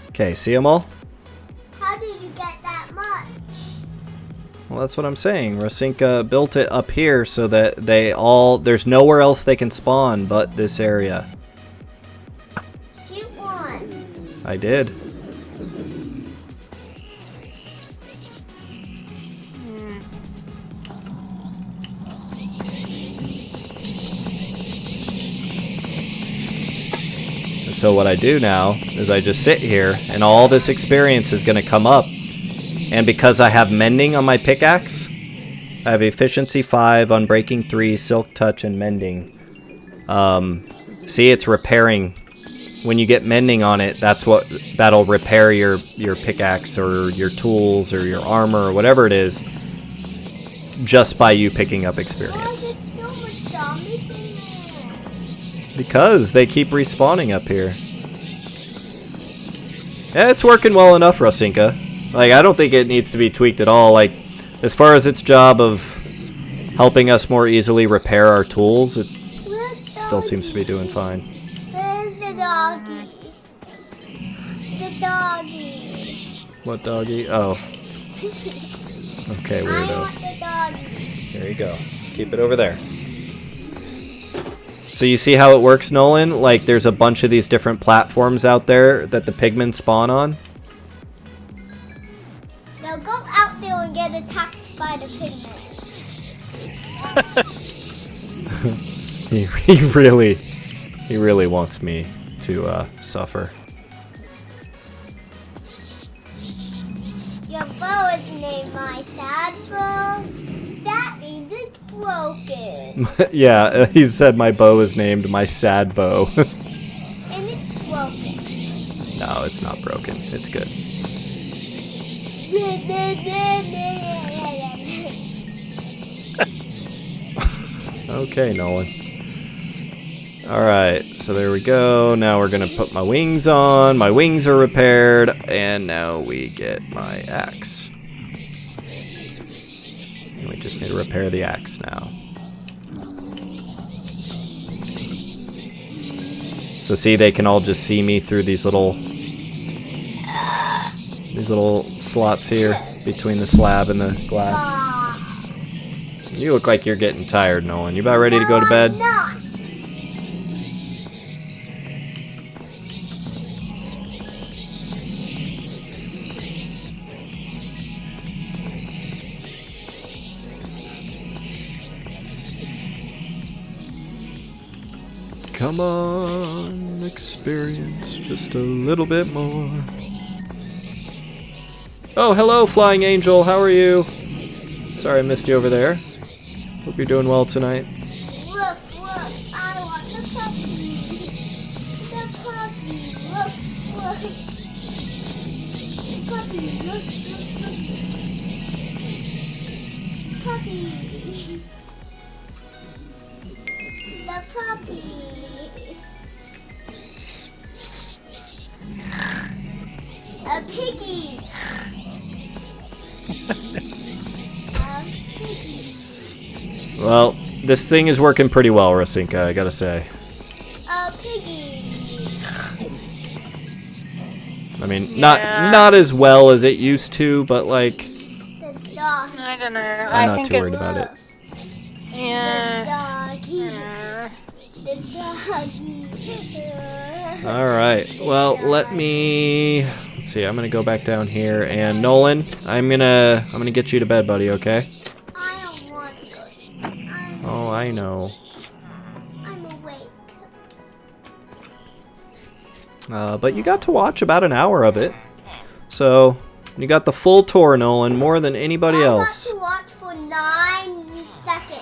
Okay, see them all? How did you get that much? Well, that's what I'm saying. Rosinka built it up here so that there's nowhere else they can spawn but this area. Shoot one. I did. And so what I do now is I just sit here and all this experience is going to come up. And because I have mending on my pickaxe, I have efficiency 5, unbreaking 3, silk touch, and mending. See, it's repairing. When you get mending on it, that'll repair your pickaxe or your tools or your armor or whatever it is, just by you picking up Why experience. is there so much zombies in there? Because they keep respawning up here. Yeah, it's working well enough, Rosinka. Like, I don't think it needs to be tweaked at all. Like, as far as its job of helping us more easily repair our tools, it still seems to be doing fine. Where's the doggy? The doggy. What doggy? Oh. Okay, I weirdo. want the doggy. There you go. Keep it over there. So you see how it works, Nolan? Like, there's a bunch of these different platforms out there that the pigmen spawn on. Now go out there and get attacked by the pigmen. He really wants me to suffer. Your bow is named my sad bow. That means it's broken. Yeah, he said my bow is named my sad bow. And it's broken. No, it's not broken. It's good. Okay, Nolan. Alright, so there we go. Now we're going to put my wings on. My wings are repaired. And now we get my axe. And we just need to repair the axe now. So see, they can all just see me through these little slots here between the slab and the glass. You look like you're getting tired, Nolan. You about ready to go to bed? No. Come on, experience just a little bit more. Oh, hello, Flying Angel. How are you? Sorry I missed you over there. Hope you're doing well tonight. Look, I want the puppy. The puppy, look. Puppy, look. Puppy. The puppy. A piggy. Well, this thing is working pretty well, Rosinka, I gotta say. A piggy. I mean, Yeah. not as well as it used to, but like The dog. I don't know. I'm I not think too worried it's about it. The yeah. doggy. Uh, The doggy. All right. Well, let's see. I'm gonna go back down here, and Nolan, I'm gonna get you to bed, buddy. Okay? I don't want to go. Oh, I know. I'm awake. But you got to watch about an hour of it, so you got the full tour, Nolan, more than anybody else. I got to watch for 9 seconds.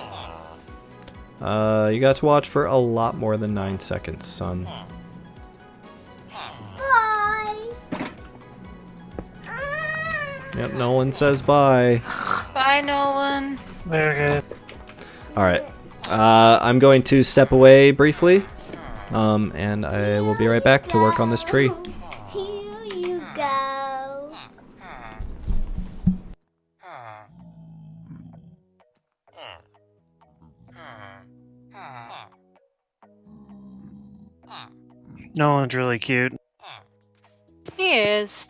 You got to watch for a lot more than 9 seconds, son. Bye. Yep, Nolan says bye. bye, Nolan. Very good. All right. I'm going to step away briefly, and I will be right back to work on this tree. Here you go. Nolan's really cute. He is.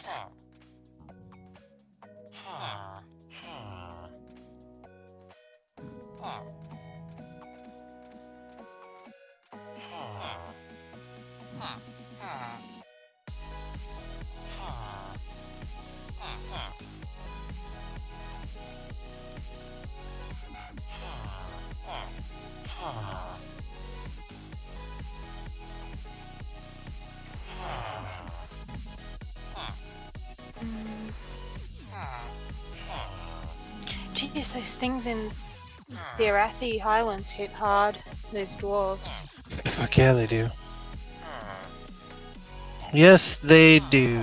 Geez, those things in the Arathi Highlands hit hard. Those dwarves. Fuck yeah, they do. Yes, they do.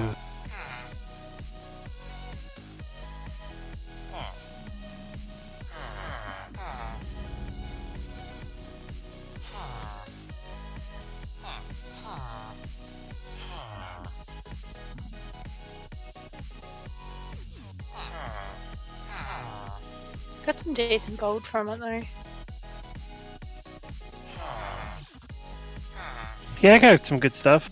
Got some decent gold from it though. Yeah, I got some good stuff.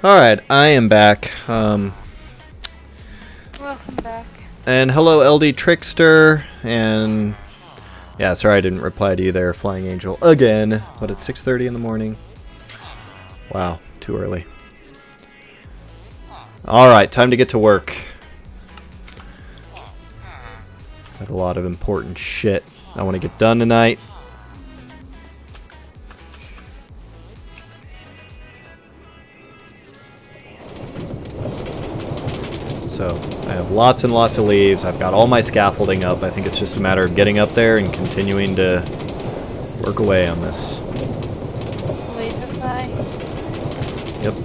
Alright, I am back. Welcome back. And hello, LD Trickster. And yeah, sorry I didn't reply to you there, Flying Angel, again. But it's 6:30 in the morning. Wow, too early. Alright, time to get to work. Got a lot of important shit I want to get done tonight. So I have lots and lots of leaves. I've got all my scaffolding up. I think it's just a matter of getting up there and continuing to work away on this. Leafify. Yep.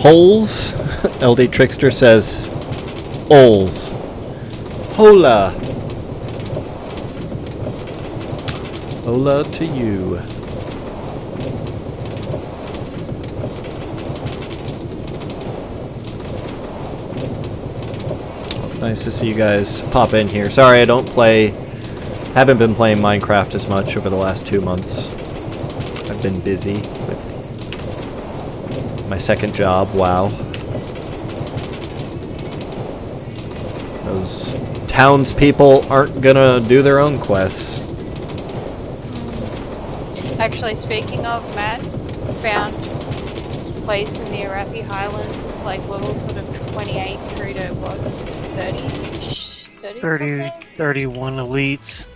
Holes? LD Trickster says Oles. Hola. Hola to you. Well, it's nice to see you guys pop in here. Sorry I haven't been playing Minecraft as much over the last 2 months. I've been busy with my second job, WoW. Those townspeople aren't gonna do their own quests. Actually, speaking of, Matt found a place in the Arathi Highlands. It's like level sort of 28 through to what, 30-ish? 30 something? 31 elites.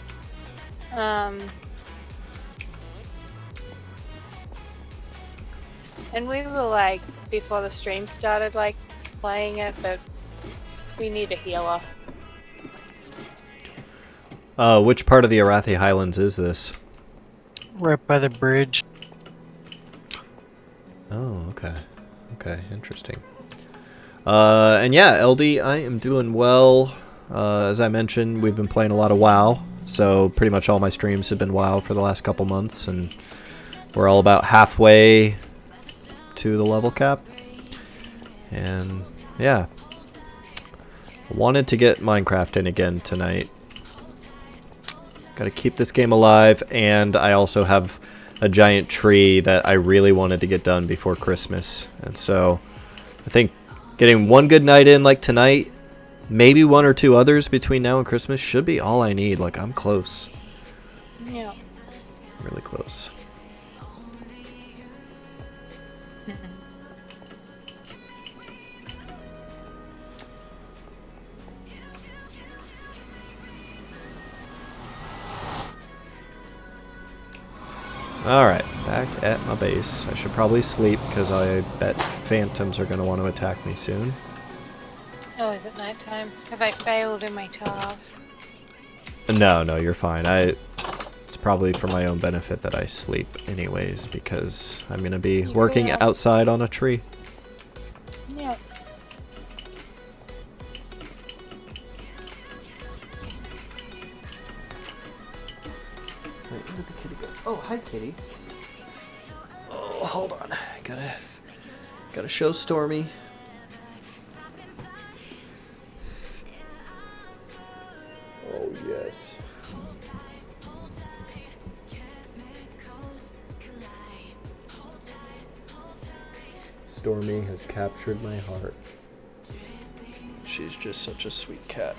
And we were like, before the stream started, like, playing it, but we need a healer. Which part of the Arathi Highlands is this? Right by the bridge. Oh, okay. Okay, interesting. And yeah, LD, I am doing well. As I mentioned, we've been playing a lot of WoW, so pretty much all my streams have been WoW for the last couple months, and we're all about halfway to the level cap. And yeah, wanted to get Minecraft in again tonight. Gotta keep this game alive, and I also have a giant tree that I really wanted to get done before Christmas. And so I think getting one good night in like tonight maybe 1 or 2 others between now and Christmas should be all I need. Like, I'm close. Yeah. Really close. Alright, back at my base. I should probably sleep because I bet phantoms are going to want to attack me soon. Oh, is it nighttime? Have I failed in my task? No, you're fine. It's probably for my own benefit that I sleep anyways because I'm going to be working outside on a tree. Yeah. Wait, where did the kitty go? Oh, hi, kitty. Oh, hold on. Gotta show Stormy. Oh, yes. Stormy has captured my heart. She's just such a sweet cat.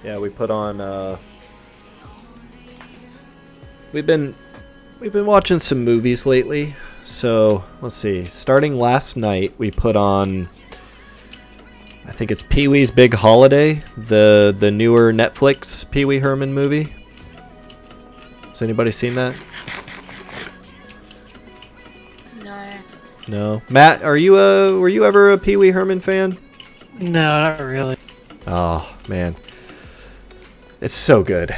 Yeah, we put on we've been watching some movies lately. So, let's see. Starting last night, we put on I think it's Pee-wee's Big Holiday, the newer Netflix Pee-wee Herman movie. Has anybody seen that? No. No. Matt, were you ever a Pee-wee Herman fan? No, not really. Oh, man. It's so good.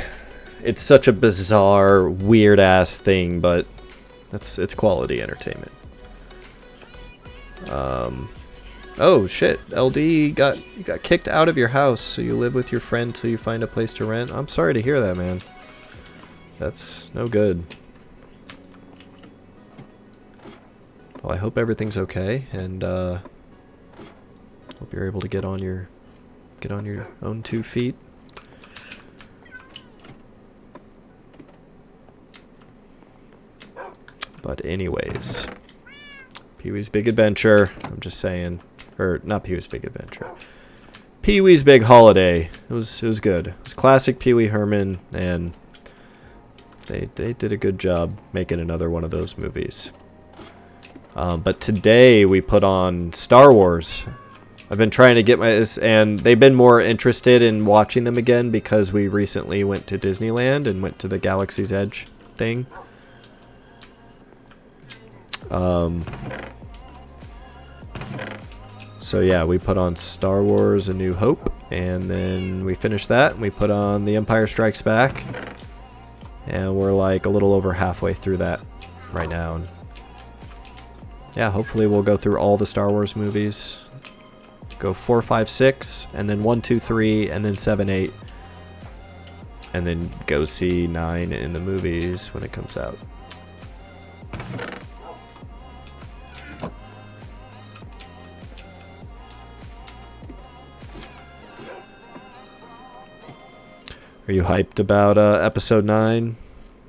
It's such a bizarre, weird-ass thing, but it's quality entertainment. Oh shit, LD, you got kicked out of your house, so you live with your friend till you find a place to rent. I'm sorry to hear that, man. That's no good. Well, I hope everything's okay, and hope you're able to get on your own 2 feet. But anyways, Pee-wee's Big Adventure. I'm just saying, or not Pee-wee's Big Adventure. Pee-wee's Big Holiday. It was good. It was classic Pee-wee Herman, and they did a good job making another one of those movies. But today we put on Star Wars. I've been trying to get and they've been more interested in watching them again because we recently went to Disneyland and went to the Galaxy's Edge thing. So yeah, we put on Star Wars A New Hope, and then we finished that, and we put on The Empire Strikes Back, and we're like a little over halfway through that right now. And yeah, hopefully we'll go through all the Star Wars movies, go 4, 5, 6, and then 1, 2, 3, and then 7, 8, and then go see 9 in the movies when it comes out. Are you hyped about episode 9,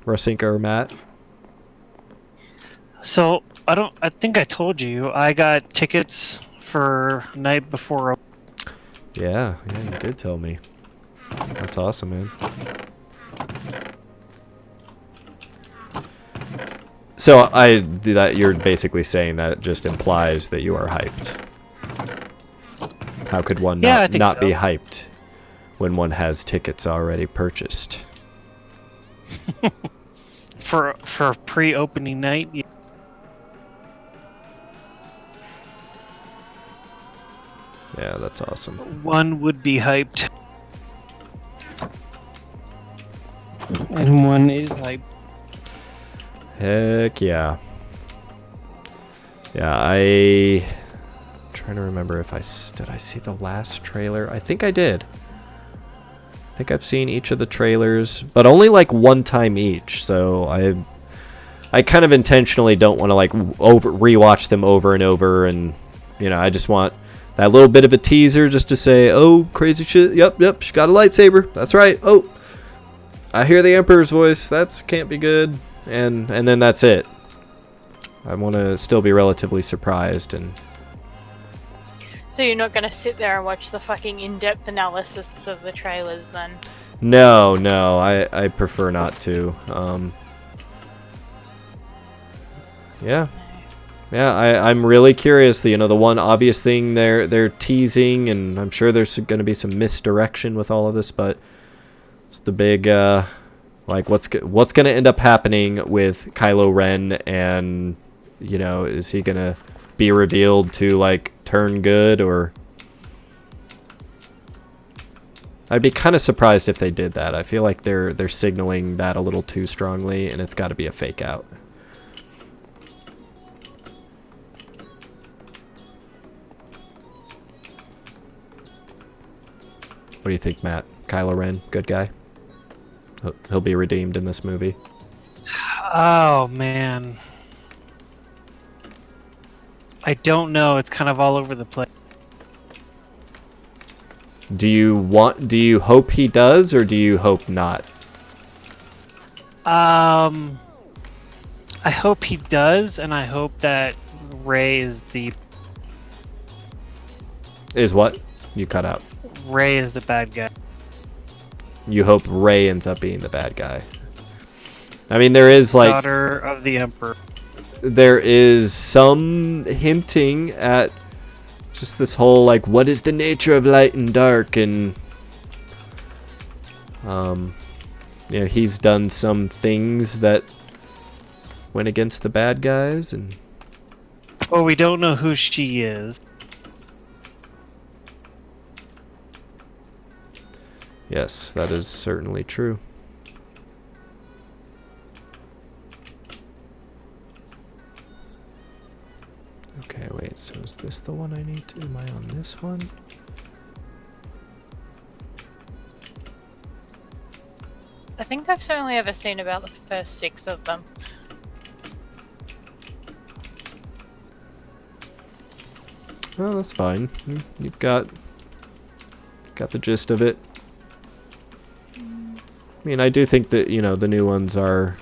Rasinka or Matt? So I think I told you I got tickets for night before. Yeah, you did tell me. That's awesome, man. So that you're basically saying that just implies that you are hyped. How could one not be hyped when one has tickets already purchased? for pre-opening night? Yeah, that's awesome. One would be hyped. And one is hyped. Heck yeah. Yeah, I'm trying to remember if did I see the last trailer? I think I did. I think I've seen each of the trailers, but only like one time each. So I kind of intentionally don't want to like rewatch them over and over, and I just want that little bit of a teaser just to say, oh, crazy shit. Yep, she got a lightsaber. That's right. Oh, I hear the Emperor's voice. That's can't be good. And then that's it. I want to still be relatively surprised and. So you're not gonna sit there and watch the fucking in-depth analysis of the trailers then? No, I prefer not to. Yeah. Yeah, I'm really curious. The one obvious thing they're teasing, and I'm sure there's going to be some misdirection with all of this, but it's the big like what's going to end up happening with Kylo Ren, and is he going to be revealed to like turn good, or I'd be kind of surprised if they did that. I feel like they're signaling that a little too strongly, and it's got to be a fake out. What do you think, Matt? Kylo Ren, good guy? He'll be redeemed in this movie. Oh, man. I don't know. It's kind of all over the place. Do you hope he does, or do you hope not? I hope he does, and I hope that Rey is the... Is what? You cut out. Rey is the bad guy. You hope Rey ends up being the bad guy. I mean, there is like... Daughter of the Emperor. There is some hinting at just this whole, like, what is the nature of light and dark? And, he's done some things that went against the bad guys, and... Well, we don't know who she is. Yes, that is certainly true. Okay, wait, so is this the one I need to... Am I on this one? I think I've only ever seen about the first 6 of them. Oh, that's fine. You've got the gist of it. I mean, I do think that, the new ones are...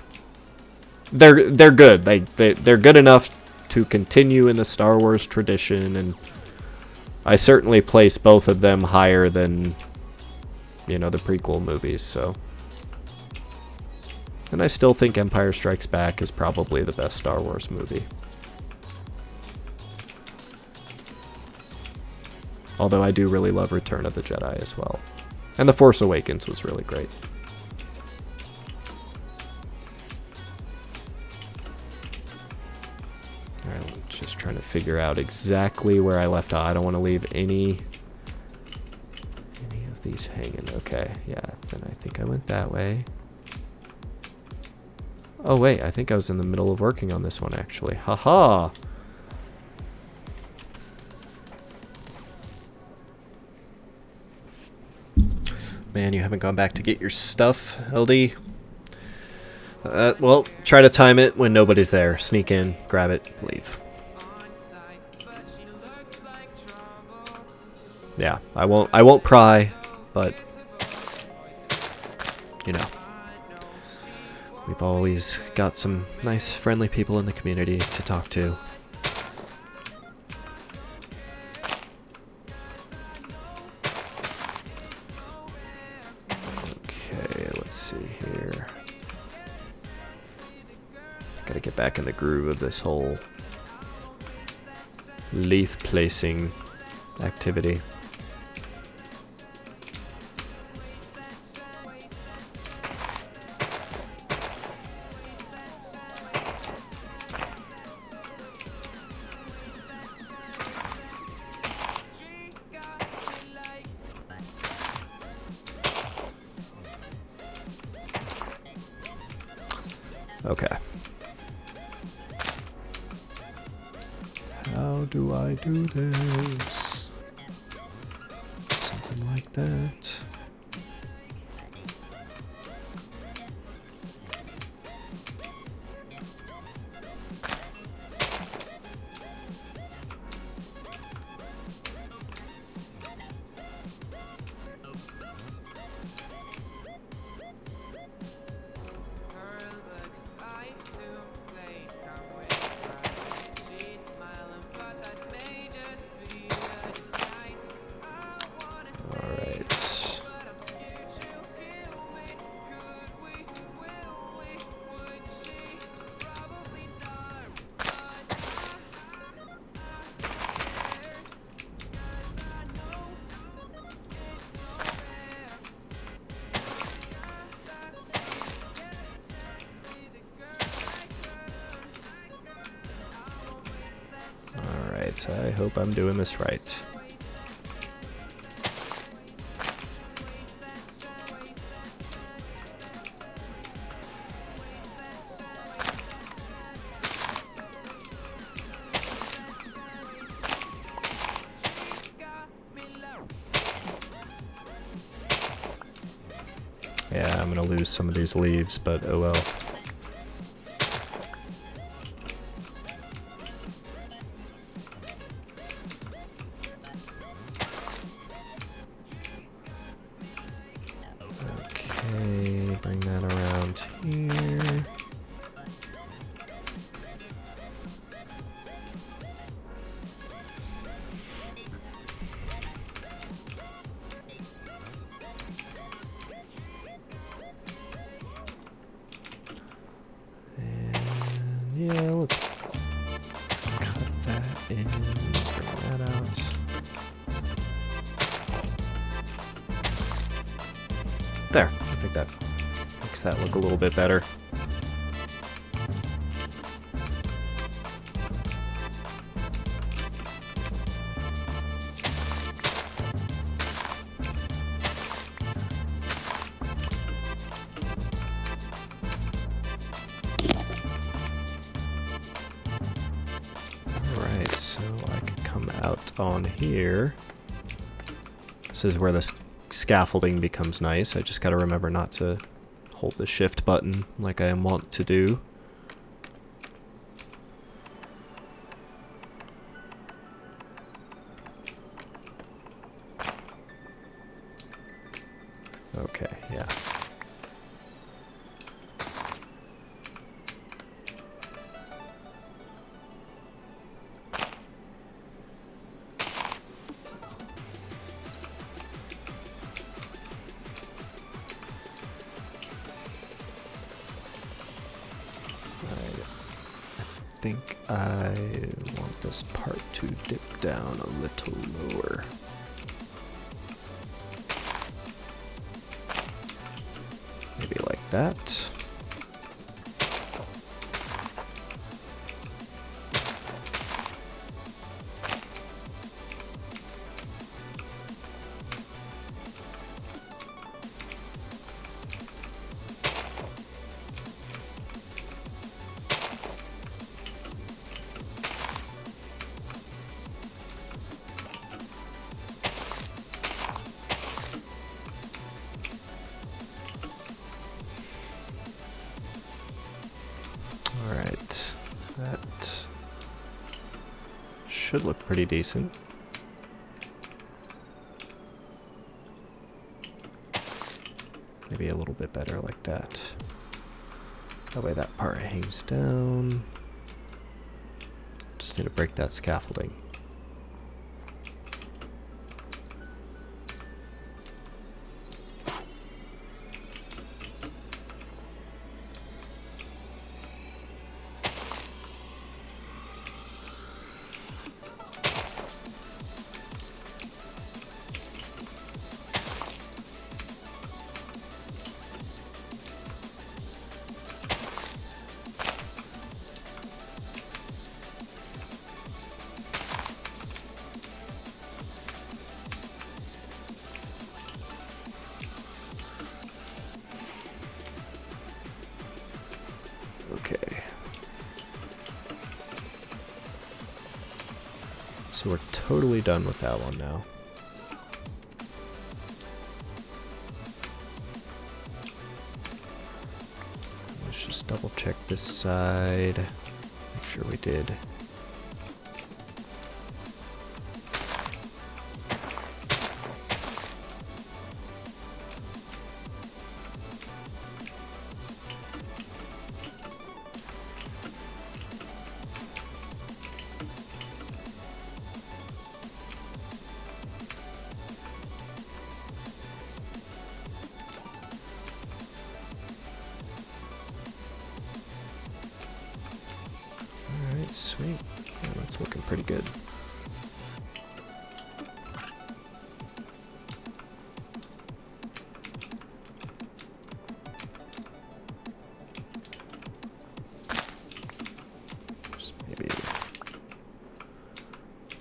They're good. They're good enough to continue in the Star Wars tradition, and I certainly place both of them higher than, the prequel movies, so... And I still think Empire Strikes Back is probably the best Star Wars movie. Although I do really love Return of the Jedi as well. And The Force Awakens was really great. Alright, I'm just trying to figure out exactly where I left off. I don't want to leave any of these hanging. Okay, yeah, then I think I went that way. Oh wait, I think I was in the middle of working on this one actually. Haha! Man, you haven't gone back to get your stuff, LD? Well, try to time it when nobody's there. Sneak in, grab it, leave. Yeah, I won't pry, but we've always got some nice, friendly people in the community to talk to. Okay, let's see here. Gotta get back in the groove of this whole leaf placing activity. Okay. How do I do this? Something like that. Alright, I hope I'm doing this right. Yeah, I'm gonna lose some of these leaves, but oh well. Okay, bring that around here. Yeah, let's cut that in, bring that out. There, I think that makes that look a little bit better. Alright, so I could come out on here. This is where the scaffolding becomes nice. I just gotta remember not to hold the shift button like I want to do. Okay, yeah. I think I want this part to dip down a little lower. Maybe like that. Alright, that should look pretty decent. Maybe a little bit better like that. That way that part hangs down. Just need to break that scaffolding. Okay. So we're totally done with that one now. Let's just double check this side. Make sure we did. Sweet. Yeah, that's looking pretty good. Just maybe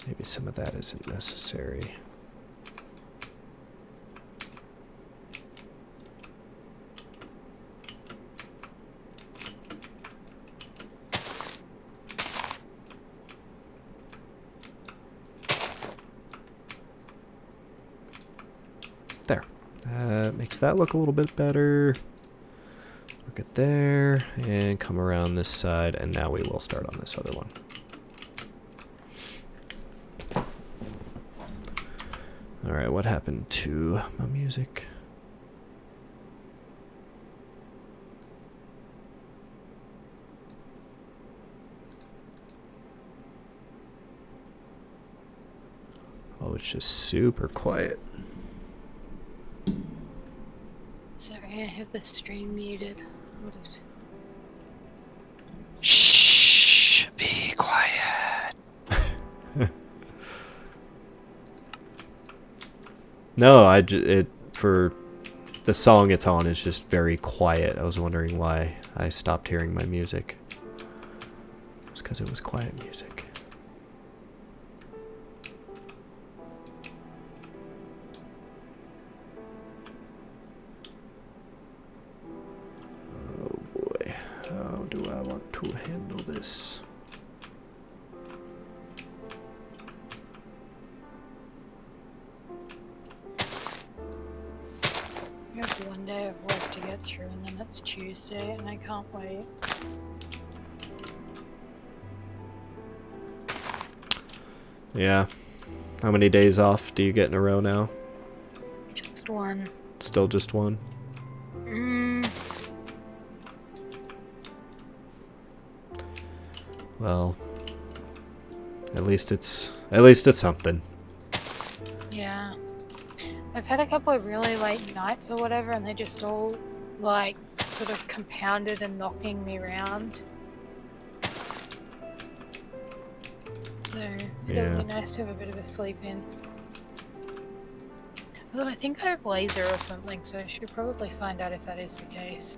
Maybe some of that isn't necessary. There. That makes that look a little bit better. Look at there, and come around this side, and now we will start on this other one. Alright, what happened to my music? Oh, it's just super quiet. Sorry, I have the stream muted. Would've- Shh, be quiet. No, for the song it's on is just very quiet. I was wondering why I stopped hearing my music. It's because it was quiet music. Oh boy, how do I want to handle this? I have one day of work to get through, and then it's Tuesday, and I can't wait. Yeah. How many days off do you get in a row now? Just one. Still just one? Well, at least it's something. Yeah. I've had a couple of really late nights or whatever, and they're just all, like, sort of compounded and knocking me around. So, Yeah. it'll be nice to have a bit of a sleep in. Although I think I have laser or something, so I should probably find out if that is the case.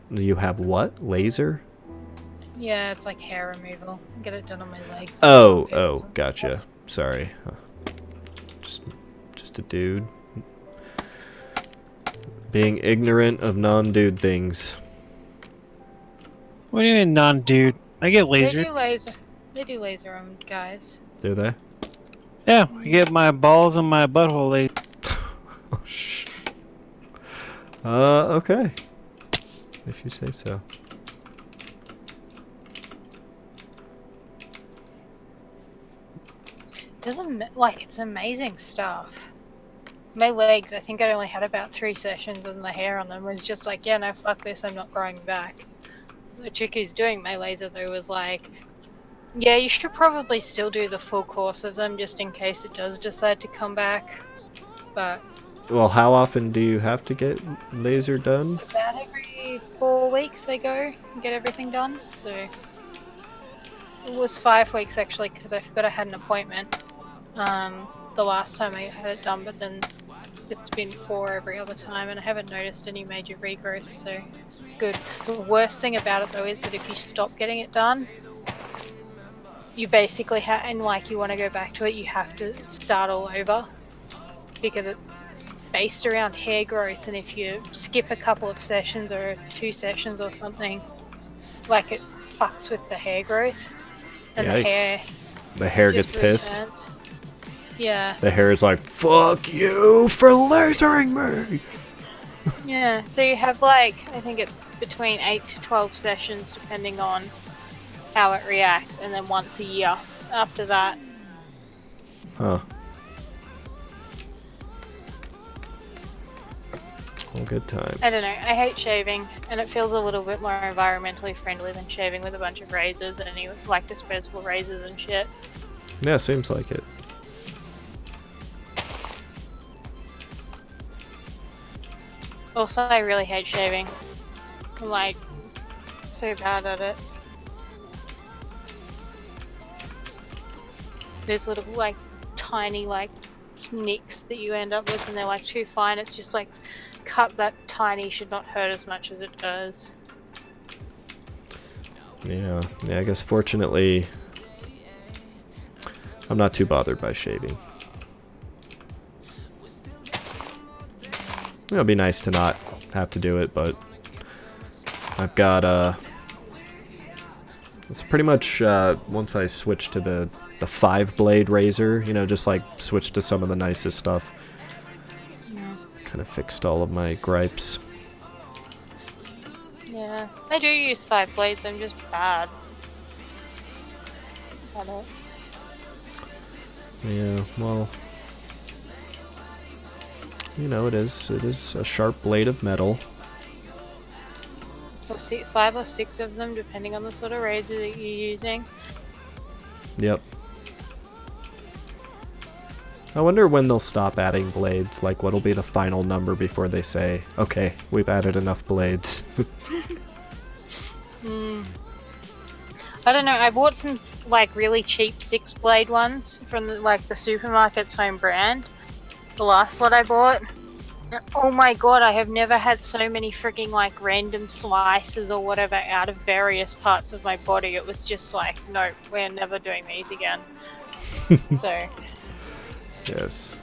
You have what? Laser? Yeah, it's like hair removal. I get it done on my legs. Oh, gotcha. Sorry. Just a dude. Being ignorant of non-dude things. What do you mean, non-dude? I get They lasered. do laser. They do laser on guys. Do they? Yeah, I get my balls and my butthole lasered. Oh, shh. Okay. If you say so. Like, it's amazing stuff. My legs, I think I only had about 3 sessions, and the hair on them was just like, yeah, no, fuck this, I'm not growing back. The chick who's doing my laser, though, was like, yeah, you should probably still do the full course of them, just in case it does decide to come back. But Well, how often do you have to get laser done? about every 4 weeks I go and get everything done, so... It was 5 weeks, actually, because I forgot I had an appointment. The last time I had it done, but then it's been 4 every other time, and I haven't noticed any major regrowth, so good. The worst thing about it, though, is that if you stop getting it done, you basically have, and like you want to go back to it, you have to start all over, because it's based around hair growth, and if you skip a couple of sessions or 2 sessions or something, like it fucks with the hair growth, and Yikes. The hair gets just pissed. returns. Yeah. The hair is like, fuck you for lasering me! Yeah, so you have like, I think it's between 8 to 12 sessions depending on how it reacts, and then once a year after that. Huh. Well, good times. I don't know, I hate shaving, and it feels a little bit more environmentally friendly than shaving with a bunch of razors and any like disposable razors and shit. Yeah, seems like it. Also, I really hate shaving. I'm like, so bad at it. There's little like tiny like nicks that you end up with, and they're like too fine. It's just like, cut that tiny should not hurt as much as it does. Yeah, I guess fortunately I'm not too bothered by shaving. It'll be nice to not have to do it, but I've got it's pretty much once I switch to the 5-blade razor, you know, just like switch to some of the nicest stuff. Yeah. Kind of fixed all of my gripes. Yeah. I do use 5 blades, I'm just bad at it. Yeah, well, you know, it is a sharp blade of metal. Or 5 or 6 of them, depending on the sort of razor that you're using. Yep. I wonder when they'll stop adding blades, like what'll be the final number before they say, okay, we've added enough blades. I don't know, I bought some like really cheap 6-blade ones from the supermarket's home brand. The last lot I bought. Oh my god, I have never had so many freaking like random slices or whatever out of various parts of my body. It was just like, no, we're never doing these again. So. Yes.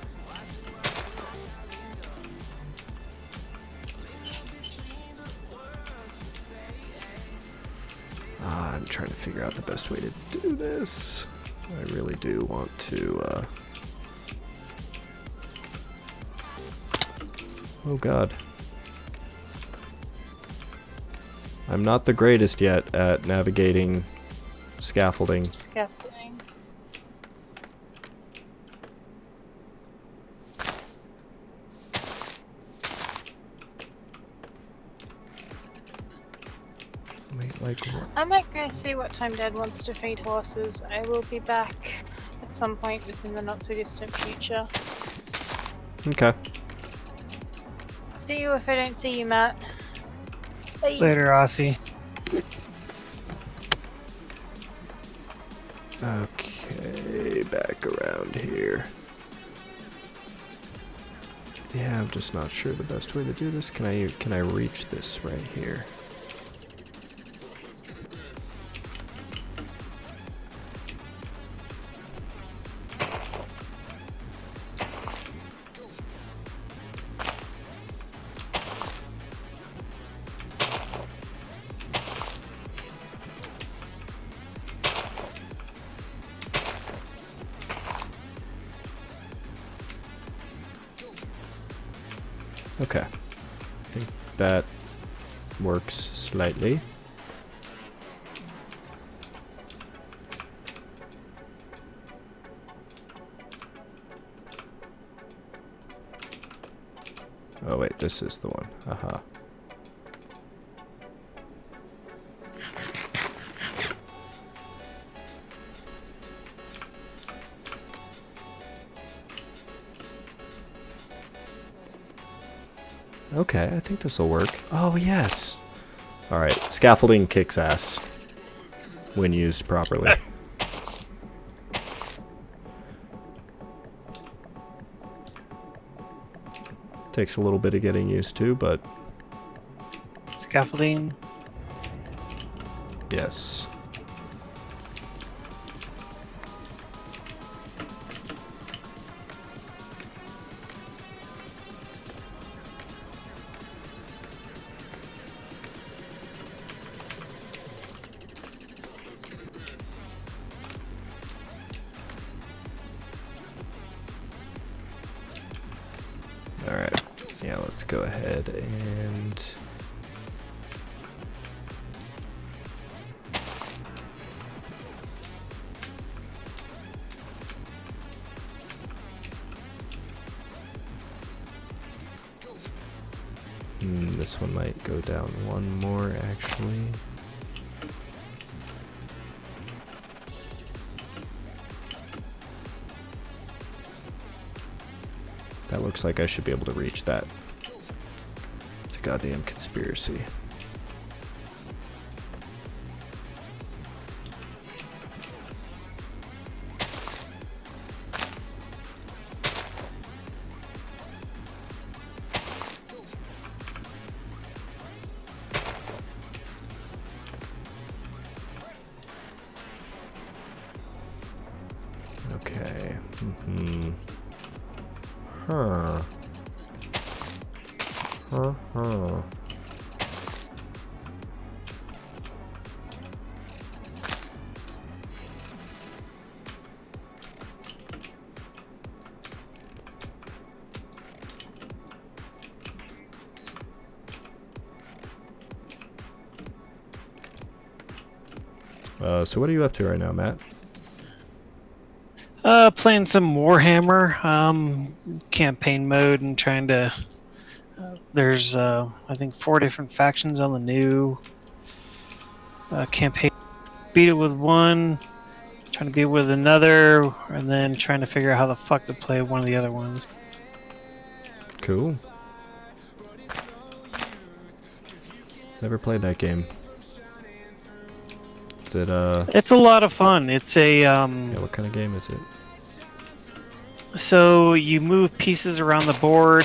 I'm trying to figure out the best way to do this. I really do want to, oh god. I'm not the greatest yet at navigating scaffolding. Scaffolding. Wait, like what? I might go see what time Dad wants to feed horses. I will be back at some point within the not so distant future. Okay. See you if I don't see you, Matt. Bye. Later, Aussie. Okay, back around here. Yeah, I'm just not sure the best way to do this. Can I reach this right here? Okay. I think that works slightly. Oh wait, this is the one. Aha. Okay, I think this will work. Oh, yes! Alright, scaffolding kicks ass when used properly. Takes a little bit of getting used to, but Scaffolding. yes. Alright, yeah, let's go ahead and... this one might go down one more, actually. That looks like I should be able to reach that. It's a goddamn conspiracy. Okay. Huh. Huh. So what are you up to right now, Matt? Playing some Warhammer campaign mode and trying to. There's I think 4 different factions on the new campaign. Beat it with one, trying to beat it with another, and then trying to figure out how the fuck to play one of the other ones. Cool. Never played that game. Is it It's a lot of fun. It's a yeah, what kind of game is it? So you move pieces around the board,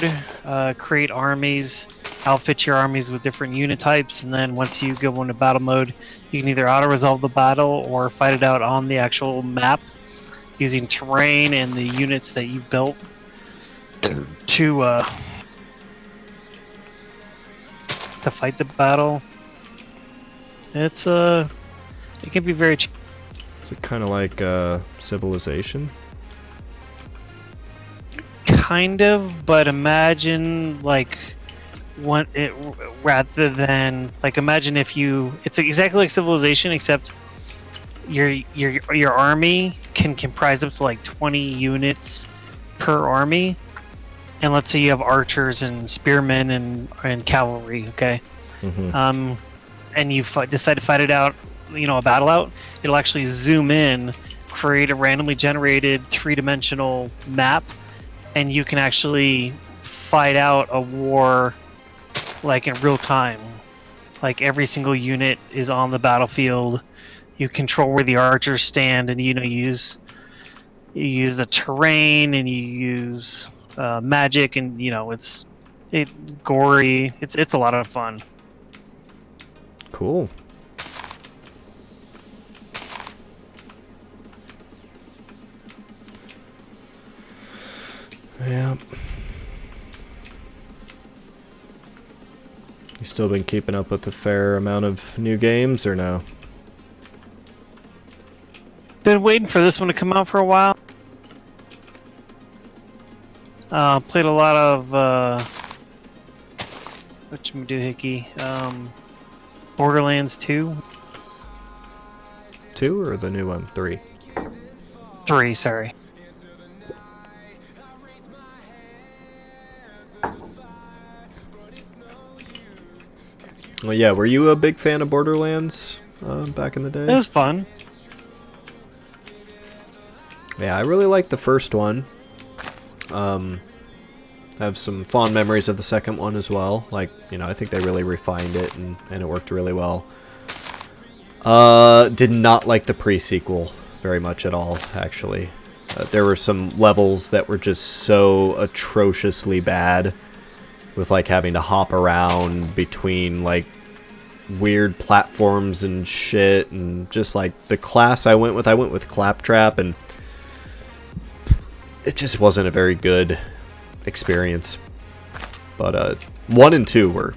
create armies, outfit your armies with different unit types, and then once you go into battle mode, you can either auto-resolve the battle or fight it out on the actual map using terrain and the units that you built to fight the battle. It's it can be very. Is it kind of like Civilization? Kind of, but imagine like what it rather than like imagine if you. It's exactly like Civilization, except your army can comprise up to like 20 units per army, and let's say you have archers and spearmen and cavalry. Okay, and you decide to fight it out. You know, a battle out. It'll actually zoom in, create a randomly generated 3-dimensional map, and you can actually fight out a war like in real time. Like every single unit is on the battlefield. You control where the archers stand, and you use the terrain, and you use magic, and it's gory. It's a lot of fun. Cool. Yeah. You still been keeping up with a fair amount of new games, or no? Been waiting for this one to come out for a while. Played a lot of whatchamajiggy, Borderlands 2. 2 or the new one? 3? 3, sorry. Well, yeah. Were you a big fan of Borderlands back in the day? It was fun. Yeah, I really liked the first one. Have some fond memories of the second one as well. Like, I think they really refined it and it worked really well. Did not like the pre-sequel very much at all, actually. There were some levels that were just so atrociously bad, with like having to hop around between like weird platforms and shit, and just like the class I went with Claptrap, and it just wasn't a very good experience. But 1 and 2 were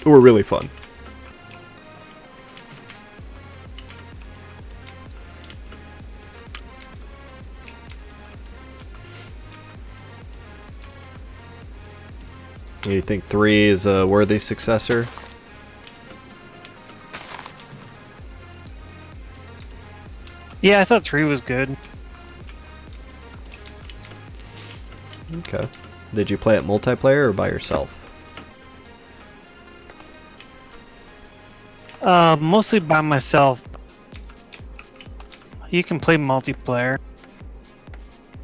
really fun. You think 3 is a worthy successor? Yeah, I thought 3 was good. Okay. Did you play it multiplayer or by yourself? Mostly by myself. You can play multiplayer.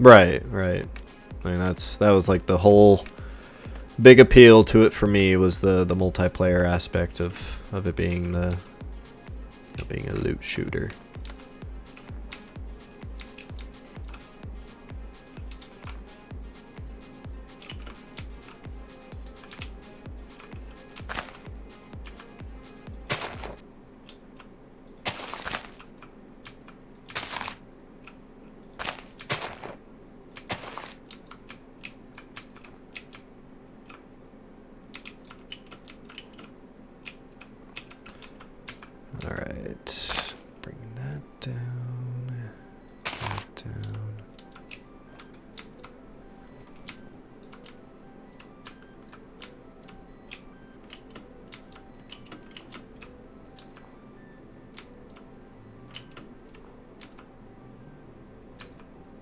Right. I mean, that was like the whole big appeal to it for me, was the multiplayer aspect of it being being a loot shooter.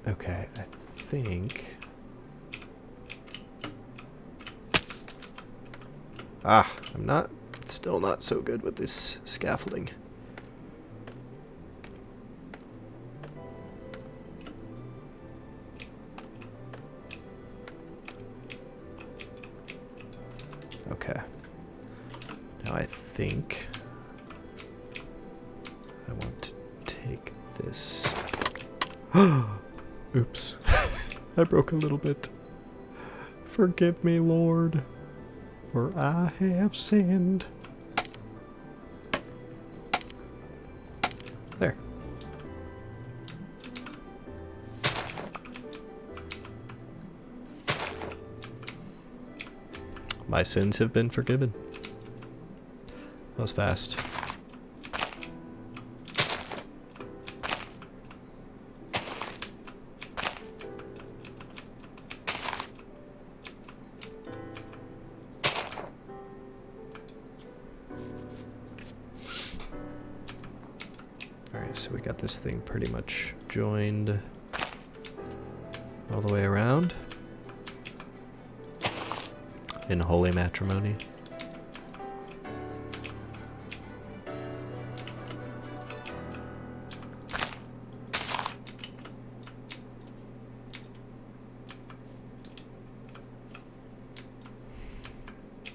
Okay, I think... I'm still not so good with this scaffolding. Okay. Now I think I want to take this. Oops. I broke a little bit. Forgive me, Lord, for I have sinned. There. My sins have been forgiven. That was fast. Alright, so we got this thing pretty much joined all the way around. In holy matrimony.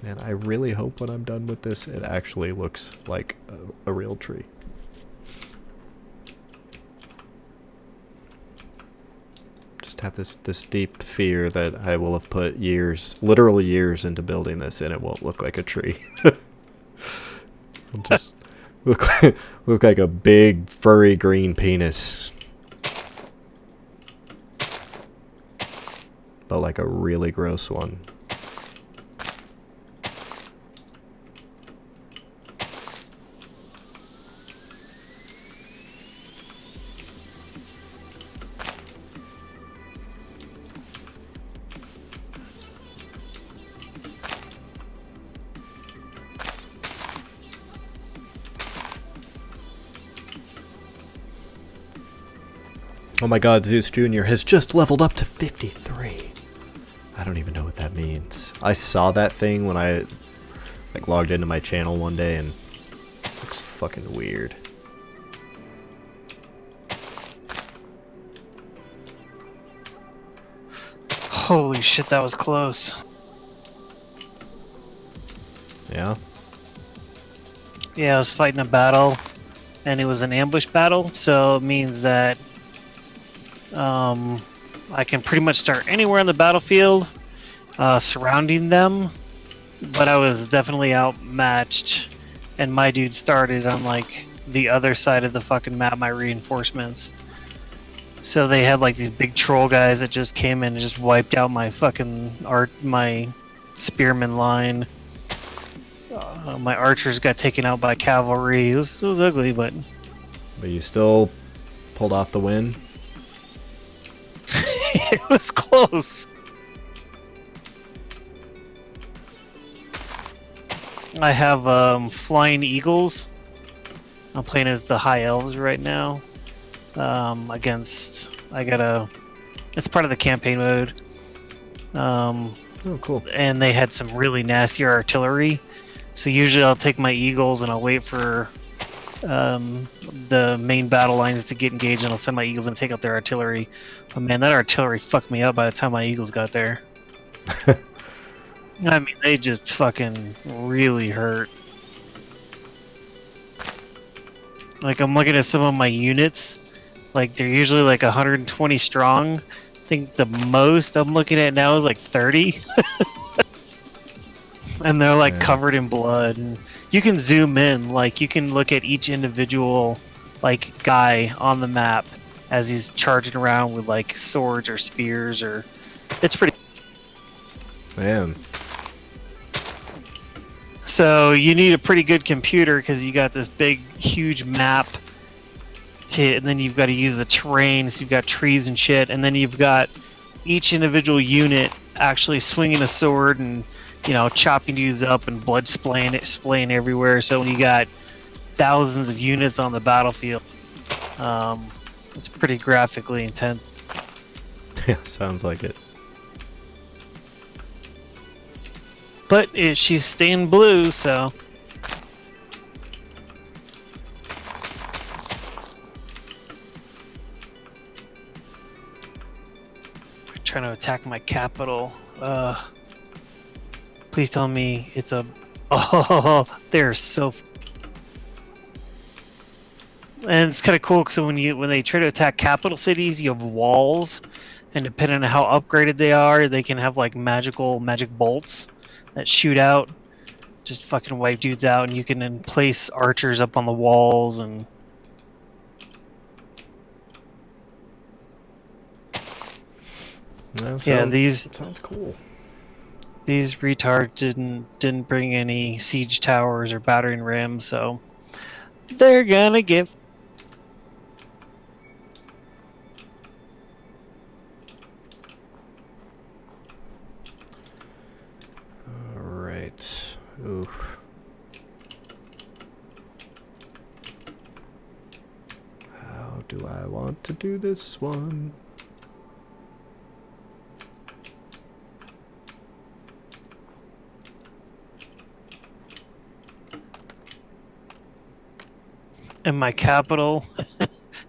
Man, I really hope when I'm done with this, it actually looks like a real tree. Have this deep fear that I will have put years, literal years, into building this, and it won't look like a tree. It'll just look like a big furry green penis, but like a really gross one. Oh my god, Zeus Jr. has just leveled up to 53. I don't even know what that means. I saw that thing when I like logged into my channel one day and it looks fucking weird. Holy shit, that was close. Yeah? Yeah, I was fighting a battle, and it was an ambush battle, so it means that I can pretty much start anywhere on the battlefield, surrounding them, but I was definitely outmatched, and my dude started on, like, the other side of the fucking map, my reinforcements. So they had, like, these big troll guys that just came in and just wiped out my fucking my spearman line. My archers got taken out by cavalry. It was ugly, but you still pulled off the win? it was close. I have flying eagles. I'm playing as the high elves right now. It's part of the campaign mode. Oh, cool. And they had some really nasty artillery. So usually I'll take my eagles and I'll wait for the main battle lines to get engaged, and I'll send my eagles and take out their artillery. But man, that artillery fucked me up by the time my eagles got there. I mean, they just fucking really hurt. Like, I'm looking at some of my units. Like, they're usually like 120 strong. I think the most I'm looking at now is like 30. And they're like covered in blood. And you can zoom in, like you can look at each individual like guy on the map as he's charging around with like swords or spears, or it's pretty. Man. So you need a pretty good computer because you got this big, huge map, and then you've got to use the terrain. So you've got trees and shit, and then you've got each individual unit actually swinging a sword and, you know, chopping dudes up and blood splaying everywhere. So when you got thousands of units on the battlefield, it's pretty graphically intense. Yeah, sounds like it. But she's staying blue, so. We're trying to attack my capital. Please tell me it's a. Oh, they're so. And it's kind of cool because when they try to attack capital cities, you have walls, and depending on how upgraded they are, they can have like magic bolts that shoot out, just fucking wipe dudes out, and you can then place archers up on the walls and. Well, Yeah, these sounds cool. These retards didn't bring any siege towers or battering rams, so they're gonna get. All right. Ooh. How do I want to do this one? And my capital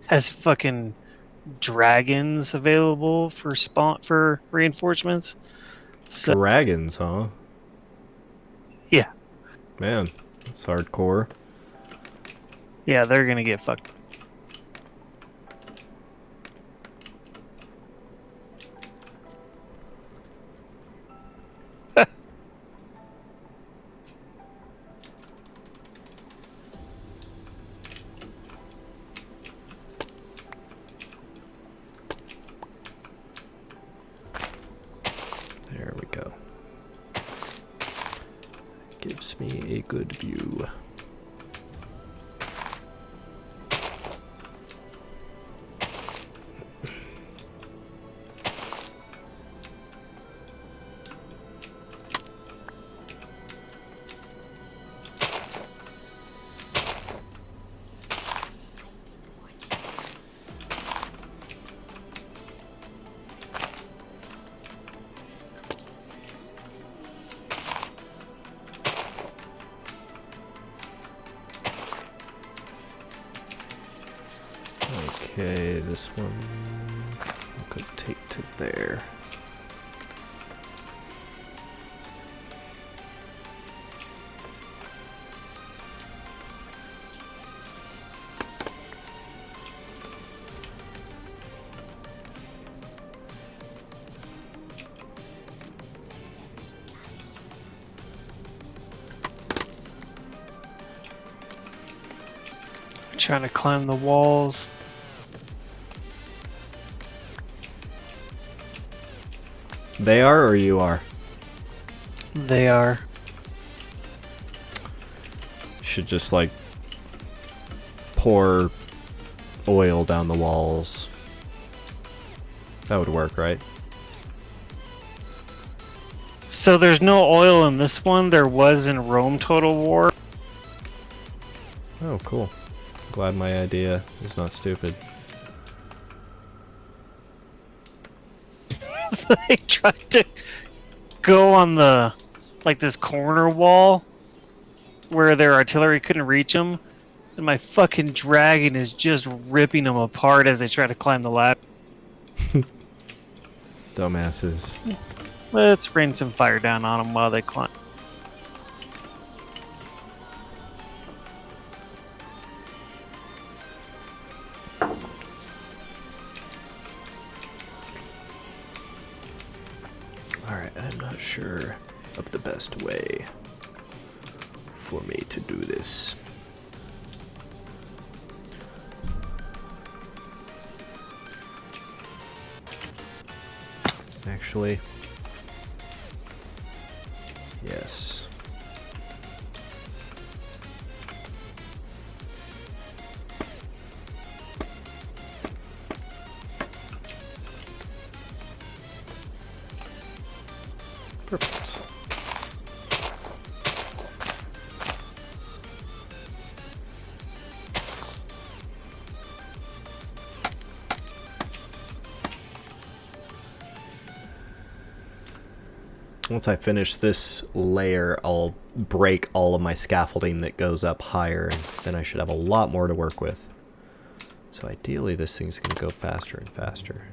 has fucking dragons available for reinforcements. So Dragons, huh? yeah, Man, that's hardcore. yeah, they're gonna get fucked. There we go. Gives me a good view. Okay, this one I could take to there. Trying to climb the walls. They are, or you are? They are. Should just like pour oil down the walls. That would work, right? So there's no oil in this one. There was in Rome Total War. Oh, cool. Glad my idea is not stupid. They tried to go on the this corner wall where their artillery couldn't reach them, and my fucking dragon is just ripping them apart as they try to climb the ladder. Dumbasses. Let's rain some fire down on them while they climb. Alright, I'm not sure of the best way for me to do this. Actually, yes. Perfect. Once I finish this layer, I'll break all of my scaffolding that goes up higher, and then I should have a lot more to work with. So ideally, this thing's going to go faster and faster.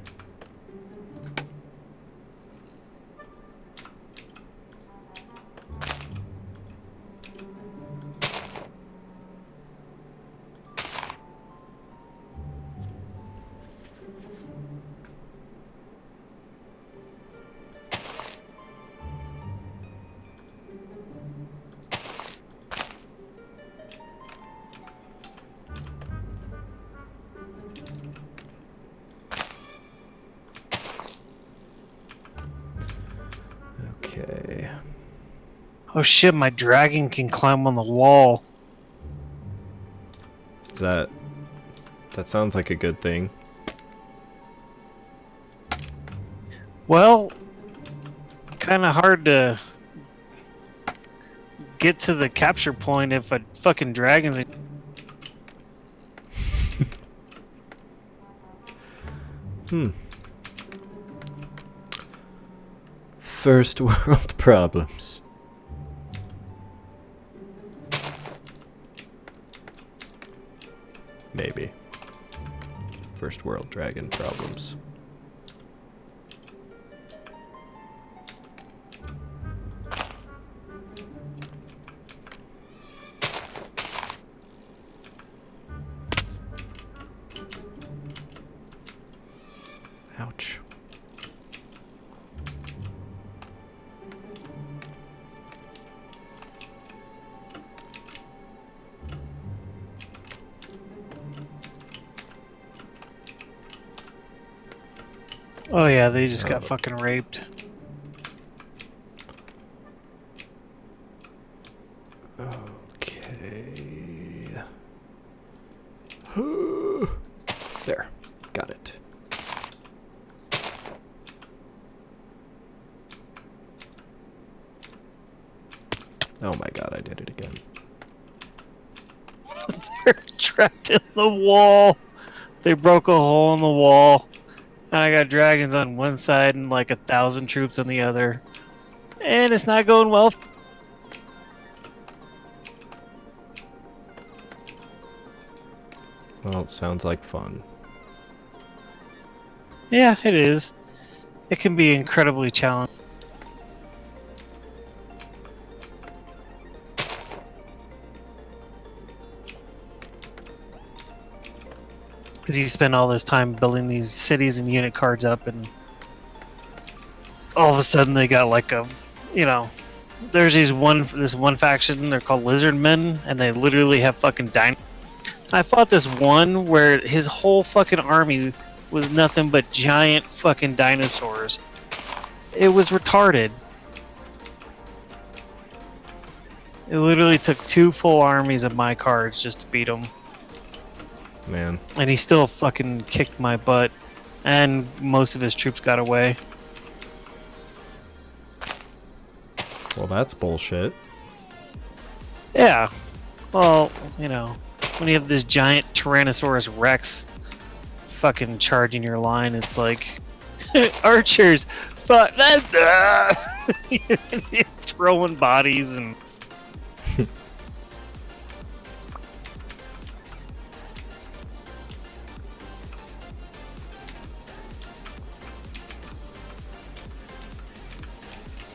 Okay. Oh shit, my dragon can climb on the wall. That sounds like a good thing. Well, kind of hard to get to the capture point if a fucking dragon's. First world problems. Maybe. First world dragon problems. Ouch. Oh yeah, they just got fucking raped. Okay. There. Got it. Oh my god, I did it again. They're trapped in the wall. They broke a hole in the wall. And I got dragons on one side and like 1,000 troops on the other. And it's not going well. Well, it sounds like fun. Yeah, it is. It can be incredibly challenging. Because you spend all this time building these cities and unit cards up, and all of a sudden they got like a, you know, there's this one faction, they're called Lizard Men, and they literally have fucking dinosaurs. I fought this one where his whole fucking army was nothing but giant fucking dinosaurs. It was retarded. It literally took 2 full armies of my cards just to beat him. Man. And he still fucking kicked my butt. And most of his troops got away. Well, that's bullshit. Yeah. Well, you know, when you have this giant Tyrannosaurus Rex fucking charging your line, it's like, archers, fuck that. He's throwing bodies and.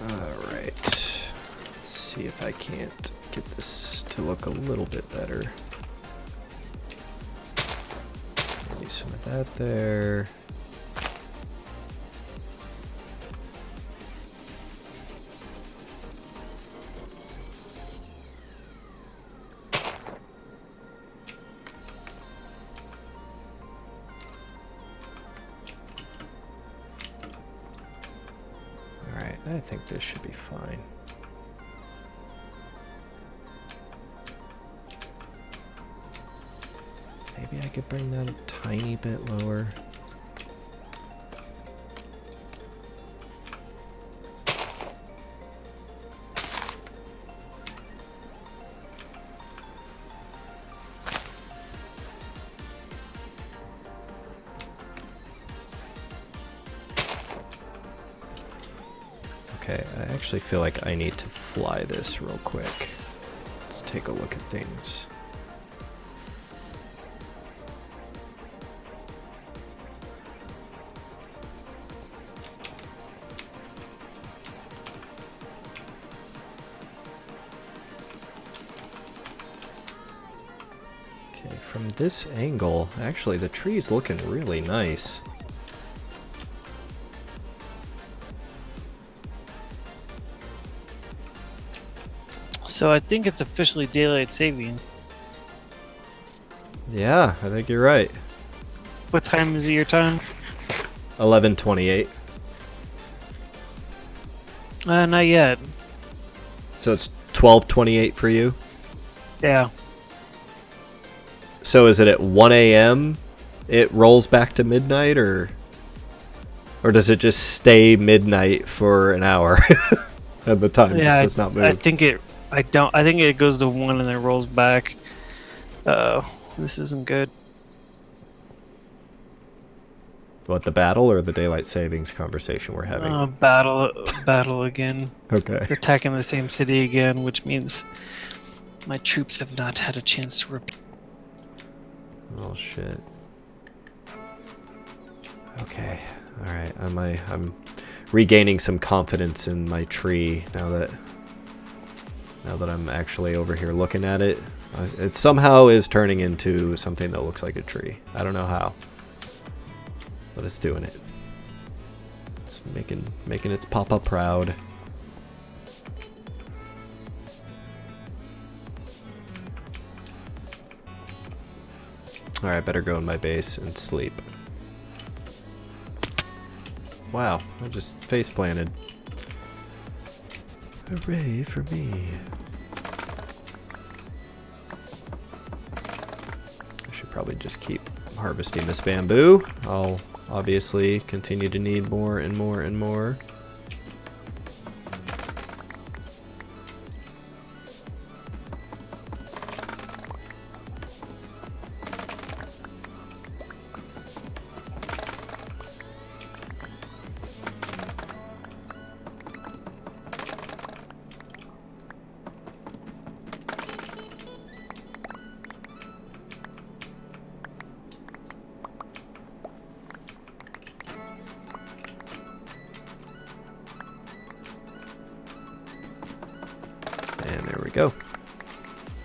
Alright. See if I can't get this to look a little bit better. Maybe some of that there. I think this should be fine. Maybe I could bring that a tiny bit lower. Okay, I actually feel like I need to fly this real quick. Let's take a look at things. Okay, from this angle, actually the tree's looking really nice. So I think it's officially daylight saving. Yeah, I think you're right. What time is it your time? 11:28. Not yet. So it's 12:28 for you. Yeah. So is it at 1 a.m. it rolls back to midnight, or does it just stay midnight for an hour and the time just does not move? I think it. I think it goes to 1 and then rolls back. This isn't good. What, the battle or the daylight savings conversation we're having? Battle again. Okay. They're attacking the same city again, which means my troops have not had a chance to repair. Oh shit. Okay. All right. I'm regaining some confidence in my tree now that I'm actually over here looking at it. It somehow is turning into something that looks like a tree. I don't know how, but it's doing it. It's making its papa proud. All right, better go in my base and sleep. Wow, I just face planted. Hooray for me. I should probably just keep harvesting this bamboo. I'll obviously continue to need more and more and more. And there we go.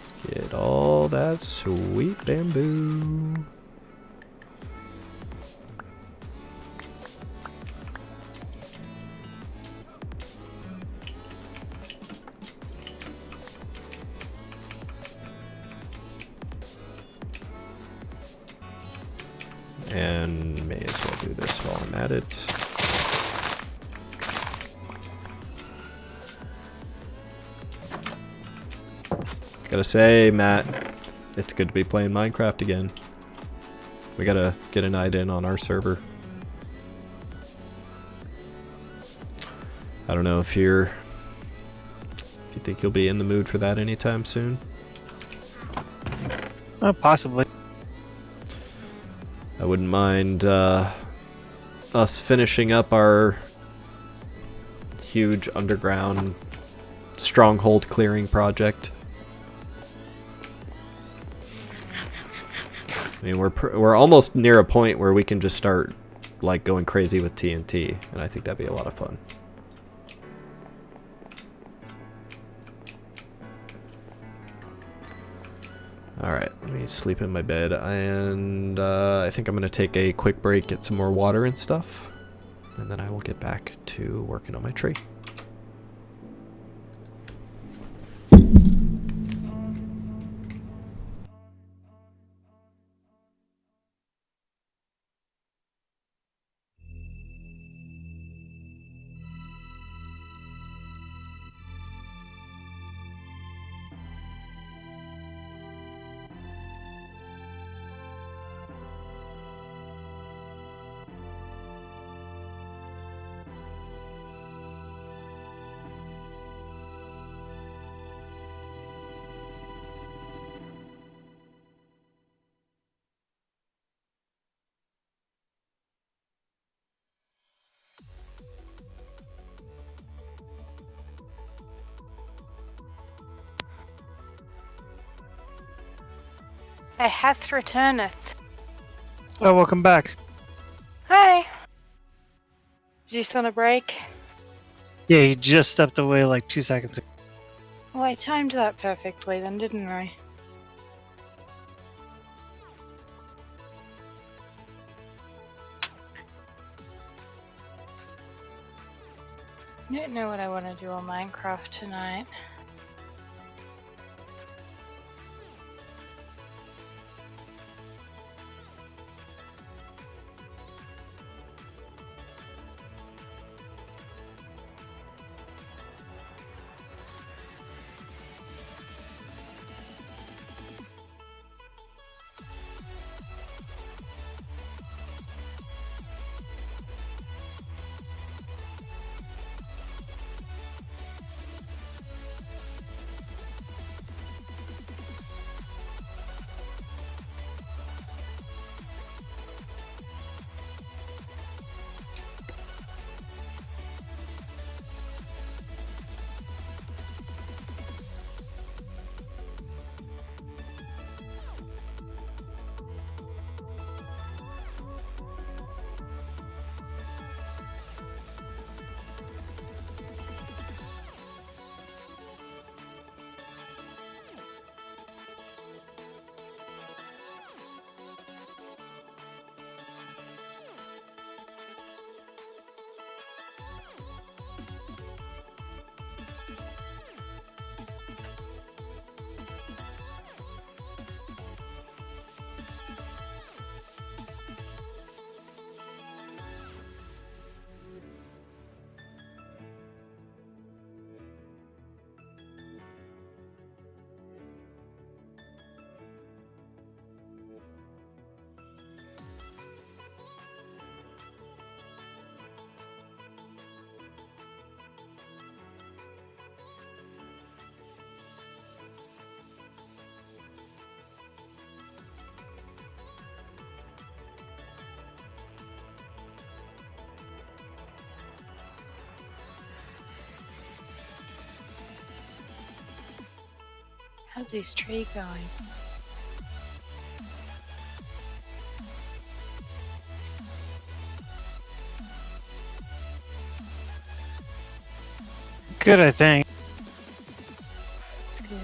Let's get all that sweet bamboo. And may as well do this while I'm at it. Gotta say, Matt, it's good to be playing Minecraft again. We gotta get a night in on our server. I don't know if you think you'll be in the mood for that anytime soon. Possibly. I wouldn't mind us finishing up our huge underground stronghold clearing project. I mean, we're almost near a point where we can just start like going crazy with TNT, and I think that'd be a lot of fun. Alright, let me sleep in my bed, and I think I'm going to take a quick break, get some more water and stuff, and then I will get back to working on my tree. I hath returneth. Oh, welcome back. Hi. Zeus on a break? Yeah, you just stepped away like 2 seconds ago. Well, I timed that perfectly then, didn't I? I don't know what I want to do on Minecraft tonight. How's this tree going? Good, I think. It's good.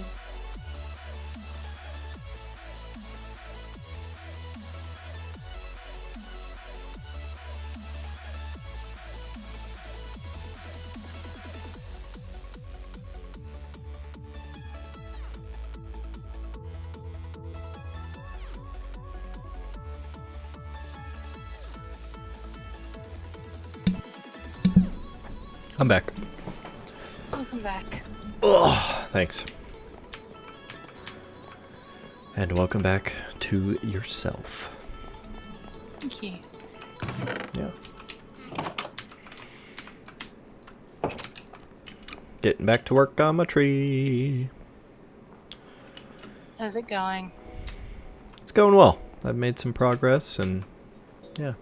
I'm back. Welcome back. Oh, thanks. And welcome back to yourself. Thank you. Yeah. Getting back to work on my tree. How's it going? It's going well. I've made some progress and yeah.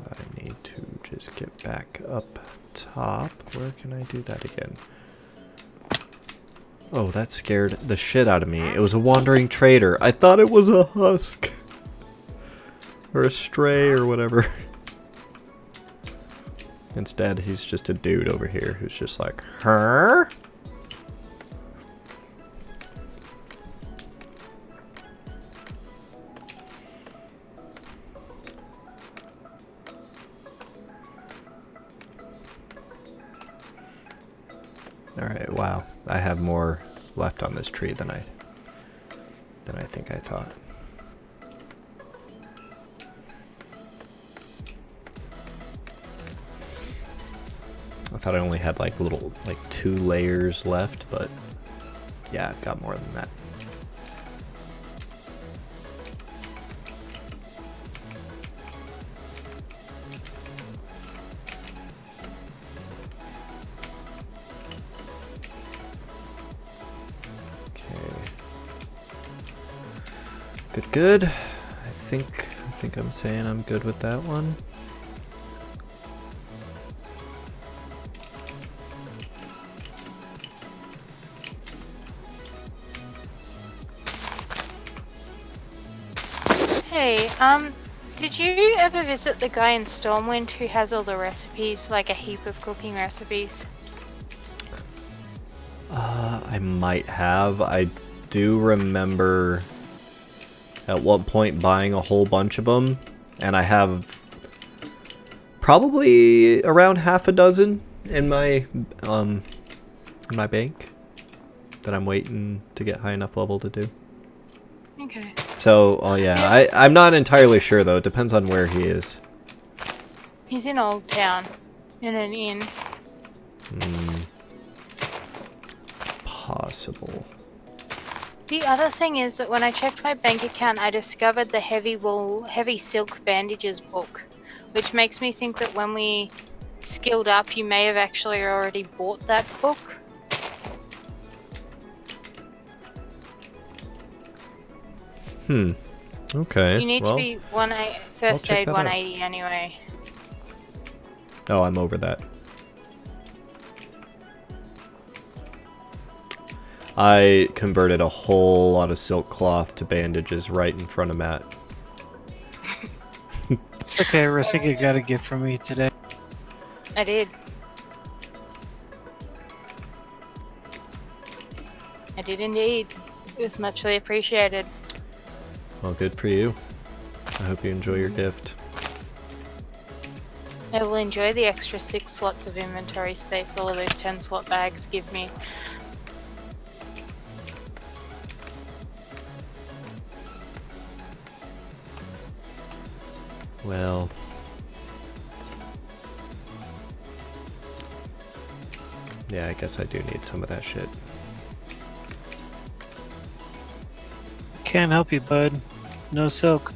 I need to just get back up top. Where can I do that again? Oh, that scared the shit out of me. It was a wandering trader. I thought it was a husk. Or a stray or whatever. Instead, he's just a dude over here who's just like, huh? Alright, wow. I have more left on this tree than I think I thought. I thought I only had like 2 layers left, but yeah, I've got more than that. Good. I think I'm saying I'm good with that one. Hey, did you ever visit the guy in Stormwind who has all the recipes, like a heap of cooking recipes? I might have. I do remember at one point buying a whole bunch of them, and I have probably around half a dozen in my bank that I'm waiting to get high enough level to do. Okay. So, oh yeah, I'm not entirely sure though. It depends on where he is. He's in Old Town, in an inn. It's possible. The other thing is that when I checked my bank account, I discovered the heavy silk bandages book, which makes me think that when we skilled up, you may have actually already bought that book. Okay. You need to be first check aid that out. 180 anyway. Oh, I'm over that. I converted a whole lot of silk cloth to bandages right in front of Matt. It's okay, Rusika got a gift from me today. I did. I did indeed. It was muchly appreciated. Well, good for you. I hope you enjoy your gift. I will enjoy the extra 6 slots of inventory space all of those 10 slot bags give me. Well, yeah, I guess I do need some of that shit. Can't help you, bud. No silk.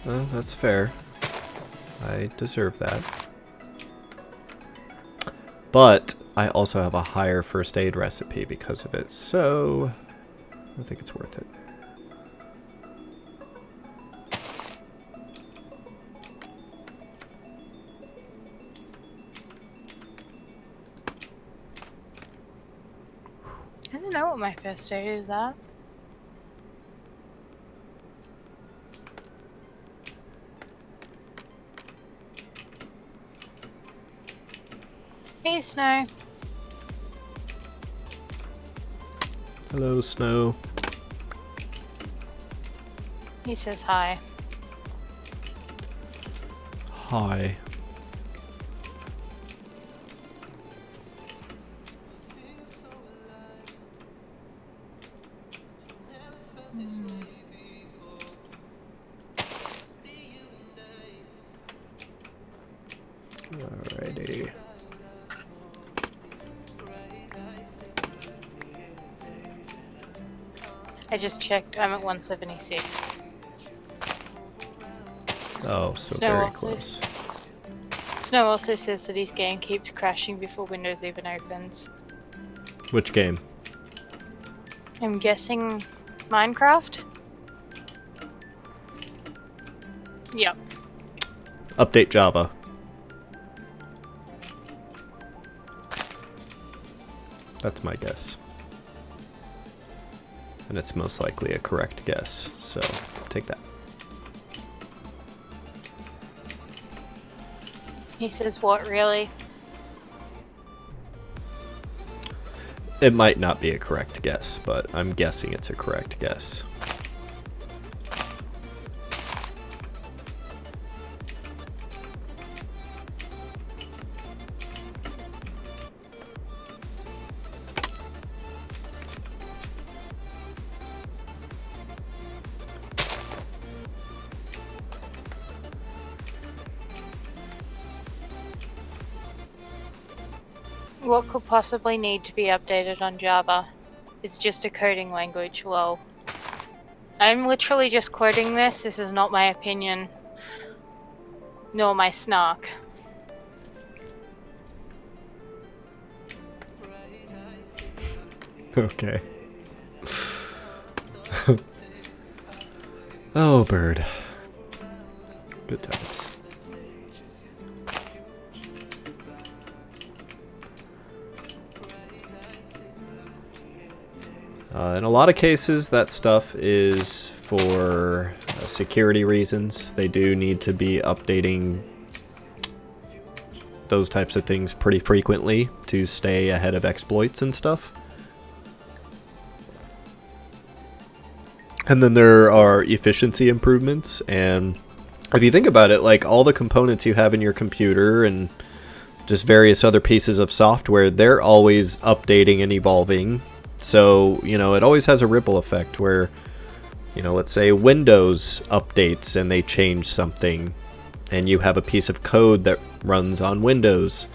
Well, that's fair. I deserve that. But I also have a higher first aid recipe because of it, so I think it's worth it. I don't know what my first aid is at. Hey, Snow. Hello, Snow. He says hi. Hi. Alrighty. I just checked. I'm at 176. Oh, so Snow very also- close. Snow also says that his game keeps crashing before Windows even opens. Which game? I'm guessing Minecraft? Yep. Update Java. That's my guess. And it's most likely a correct guess, so take that. He says, what, really? It might not be a correct guess, but I'm guessing it's a correct guess. What could possibly need to be updated on Java? It's just a coding language, lol. I'm literally just quoting this. This is not my opinion, nor my snark. Okay. Oh, bird. Good times. In a lot of cases, that stuff is for security reasons. They do need to be updating those types of things pretty frequently to stay ahead of exploits and stuff. And then there are efficiency improvements, and if you think about it, like all the components you have in your computer and just various other pieces of software, they're always updating and evolving. So, you know, it always has a ripple effect where, you know, let's say Windows updates and they change something, and you have a piece of code that runs on Windows.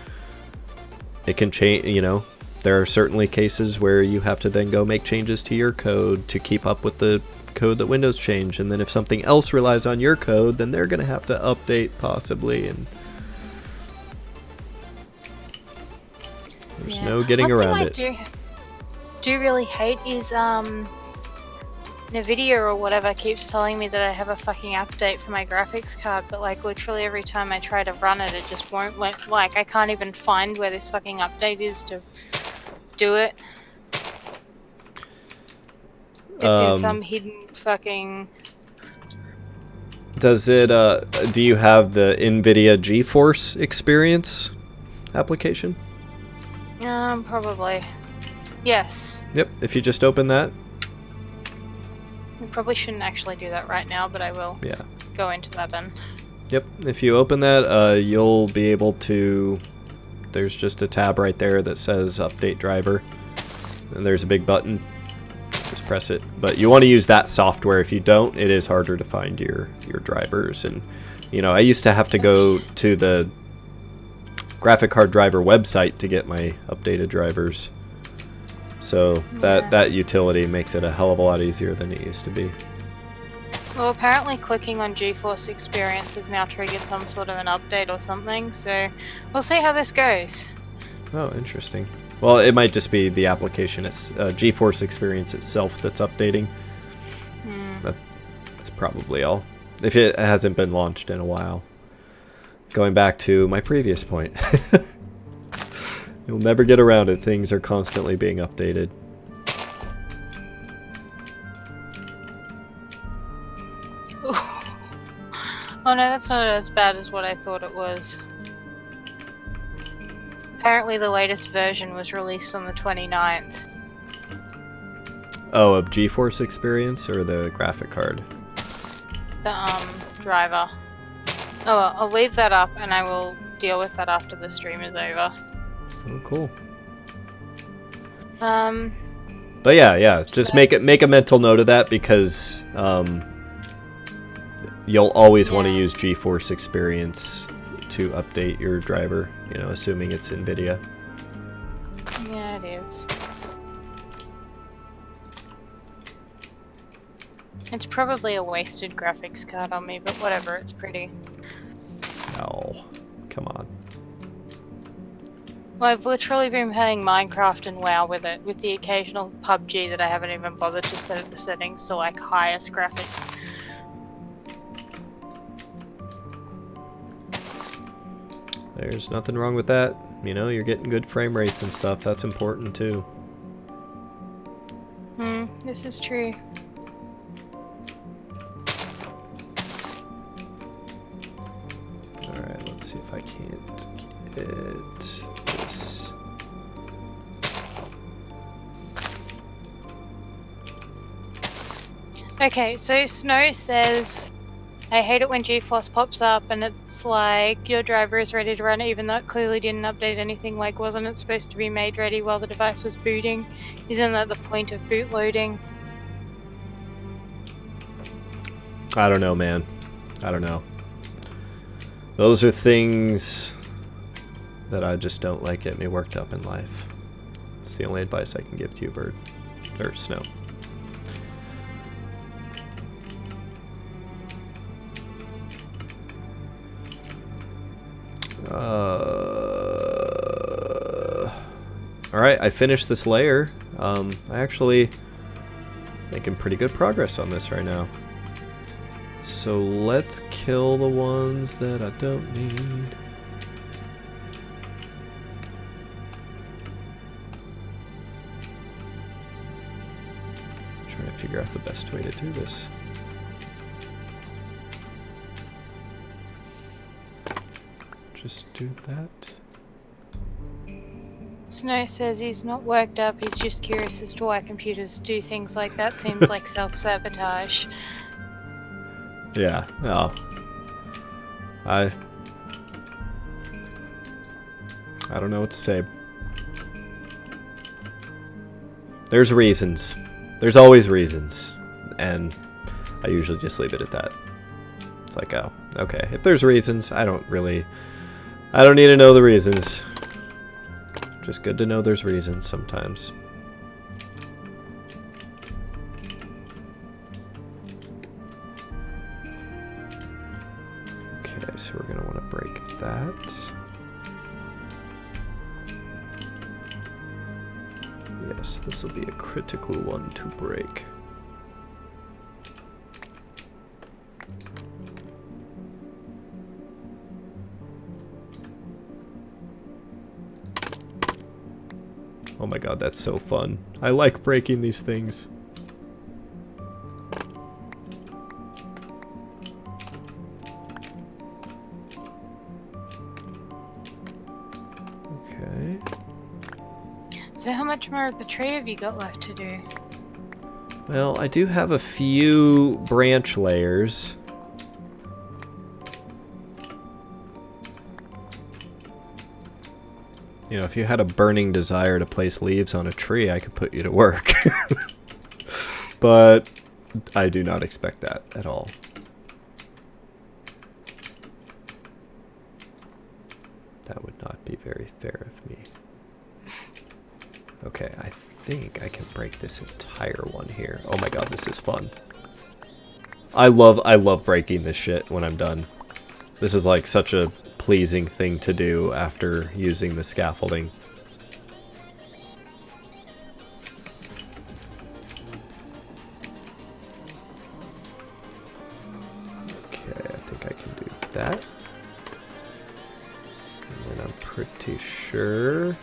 It can change, you know, there are certainly cases where you have to then go make changes to your code to keep up with the code that Windows changed, and then if something else relies on your code, then they're going to have to update possibly, and there's no getting around it. Do really hate is Nvidia or whatever keeps telling me that I have a fucking update for my graphics card, but like literally every time I try to run it, it just won't like I can't even find where this fucking update is to do it. It's in some hidden fucking... Does it, do you have the NVIDIA GeForce Experience application? Probably. Yes. Yep, if you just open that. I probably shouldn't actually do that right now, but I will go into that then. Yep, if you open that, you'll be able to... There's just a tab right there that says Update Driver. And there's a big button. Just press it. But you want to use that software. If you don't, it is harder to find your drivers. And, you know, I used to have to go to the graphic card driver website to get my updated drivers. So that utility makes it a hell of a lot easier than it used to be. Well, apparently clicking on GeForce Experience has now triggered some sort of an update or something, so we'll see how this goes. Oh, interesting. Well, it might just be the application, it's GeForce Experience itself that's updating. That's probably all. If it hasn't been launched in a while. Going back to my previous point. You'll never get around it. Things are constantly being updated. Oh no, that's not as bad as what I thought it was. Apparently the latest version was released on the 29th. Oh, of GeForce Experience or the graphic card? The driver. Oh well, I'll leave that up and I will deal with that after the stream is over. Oh, cool. But yeah, just make a mental note of that, because you'll always want to use GeForce Experience to update your driver, you know, assuming it's NVIDIA. Yeah, it is. It's probably a wasted graphics card on me, but whatever, it's pretty. Oh, come on. Well, I've literally been playing Minecraft and WoW with it, with the occasional PUBG that I haven't even bothered to set the settings to like highest graphics. There's nothing wrong with that. You know, you're getting good frame rates and stuff. That's important too. This is true. Alright, let's see if I can't get this. Okay, so Snow says, I hate it when GeForce pops up and it's like, your driver is ready to run even though it clearly didn't update anything, like wasn't it supposed to be made ready while the device was booting? Isn't that the point of boot loading? I don't know, man. I don't know. Those are things that I just don't like get me worked up in life. It's the only advice I can give to you, Bird. Or Snow. Alright, I finished this layer. I actually making pretty good progress on this right now. So let's kill the ones that I don't need. Trying to figure out the best way to do this. Just do that. Snow says he's not worked up, he's just curious as to why computers do things like that. Seems like self-sabotage. Yeah, no. I don't know what to say. There's reasons. There's always reasons. And I usually just leave it at that. It's like, oh, okay. If there's reasons, I don't need to know the reasons. Just good to know there's reasons sometimes. Okay, so we're going to want to break that. Yes, this will be a critical one to break. Oh my god, that's so fun. I like breaking these things. Okay. So how much more of the tree have you got left to do? Well, I do have a few branch layers. You know, if you had a burning desire to place leaves on a tree, I could put you to work. But I do not expect that at all. That would not be very fair of me. Okay, I think I can break this entire one here. Oh my god, this is fun. I love breaking this shit when I'm done. This is like such a pleasing thing to do after using the scaffolding. Okay, I think I can do that. And then I'm pretty sure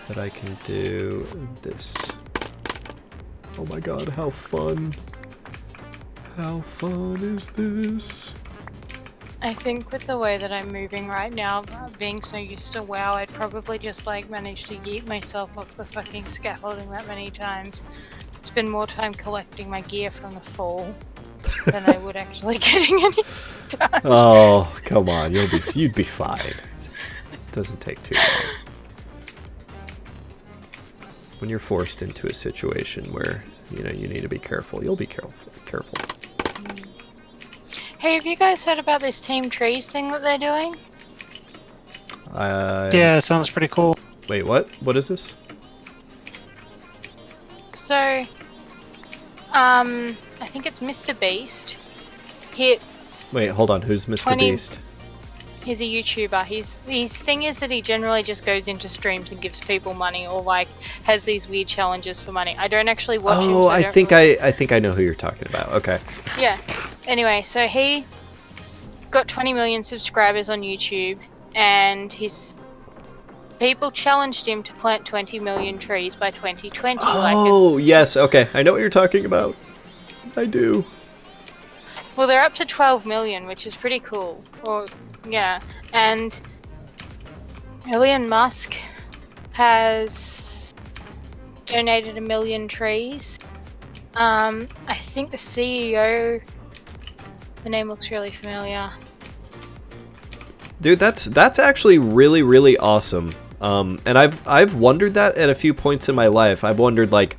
that I can do this. Oh my god, how fun. How fun is this? I think with the way that I'm moving right now, being so used to WoW, I'd probably just like manage to yeet myself off the fucking scaffolding that many times. Spend more time collecting my gear from the fall than I would actually getting any done. Oh, come on, you'd be fine. It doesn't take too long. When you're forced into a situation where, you know, you need to be careful, you'll be careful. Hey, have you guys heard about this Team Trees thing that they're doing? Yeah, it sounds pretty cool. Wait, what? What is this? So, I think it's Mr. Beast. Wait, hold on. Who's Mr. 20 Beast? He's a YouTuber. His thing is that he generally just goes into streams and gives people money, or like has these weird challenges for money. I don't actually watch him. Oh, So I think I know who you're talking about. Okay. Yeah. Anyway, so he got 20 million subscribers on YouTube, and his people challenged him to plant 20 million trees by 2020. Oh, yes. Okay, I know what you're talking about. I do. Well, they're up to 12 million, which is pretty cool. Or yeah, and Elon Musk has donated 1 million trees. I think the CEO, the name looks really familiar. Dude, that's actually really, really awesome. And I've wondered that at a few points in my life. I've wondered, like,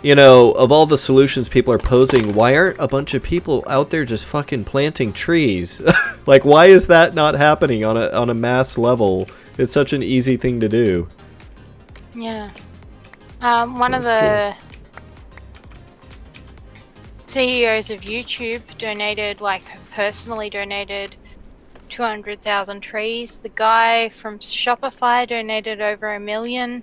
you know, of all the solutions people are posing, why aren't a bunch of people out there just fucking planting trees? Like, why is that not happening on a mass level? It's such an easy thing to do. Yeah. One of the CEOs of YouTube personally donated 200,000 trees. The guy from Shopify donated over 1 million.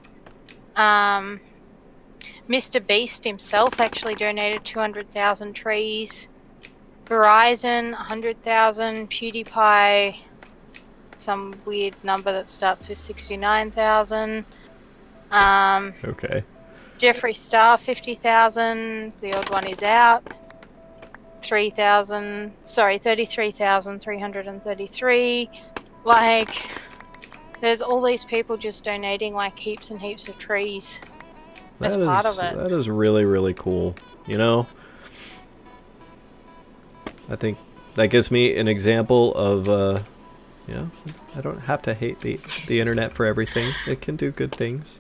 Mr. Beast himself actually donated 200,000 trees. Verizon, 100,000. PewDiePie, some weird number that starts with 69,000. Okay. Jeffree Star 50,000. The odd one is out. 33,333. Like, there's all these people just donating like heaps and heaps of trees. That's part of it. That is really, really cool. You know, I think that gives me an example of, you know, I don't have to hate the internet for everything. It can do good things.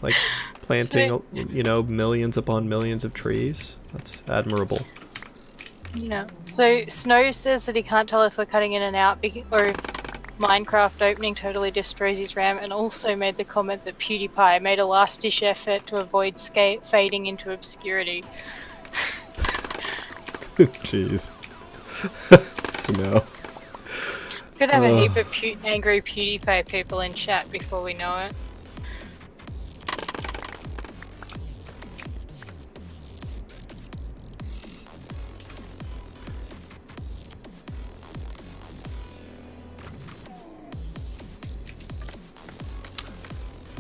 Like planting, you know, millions upon millions of trees. That's admirable. Yeah. So Snow says that he can't tell if we're cutting in and out, or Minecraft opening totally destroys his RAM, and also made the comment that PewDiePie made a last-ditch effort to avoid fading into obscurity. Jeez. Snow. Could have a heap of angry PewDiePie people in chat before we know it.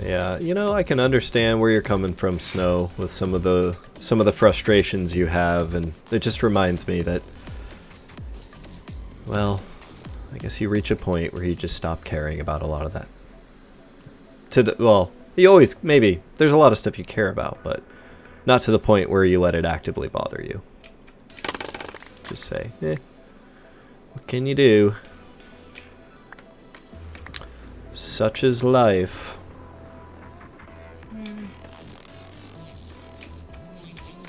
Yeah, you know, I can understand where you're coming from, Snow, with some of the frustrations you have, and it just reminds me that, well, I guess you reach a point where you just stop caring about a lot of that. Well, you always, maybe, there's a lot of stuff you care about, but not to the point where you let it actively bother you. Just say, what can you do? Such is life.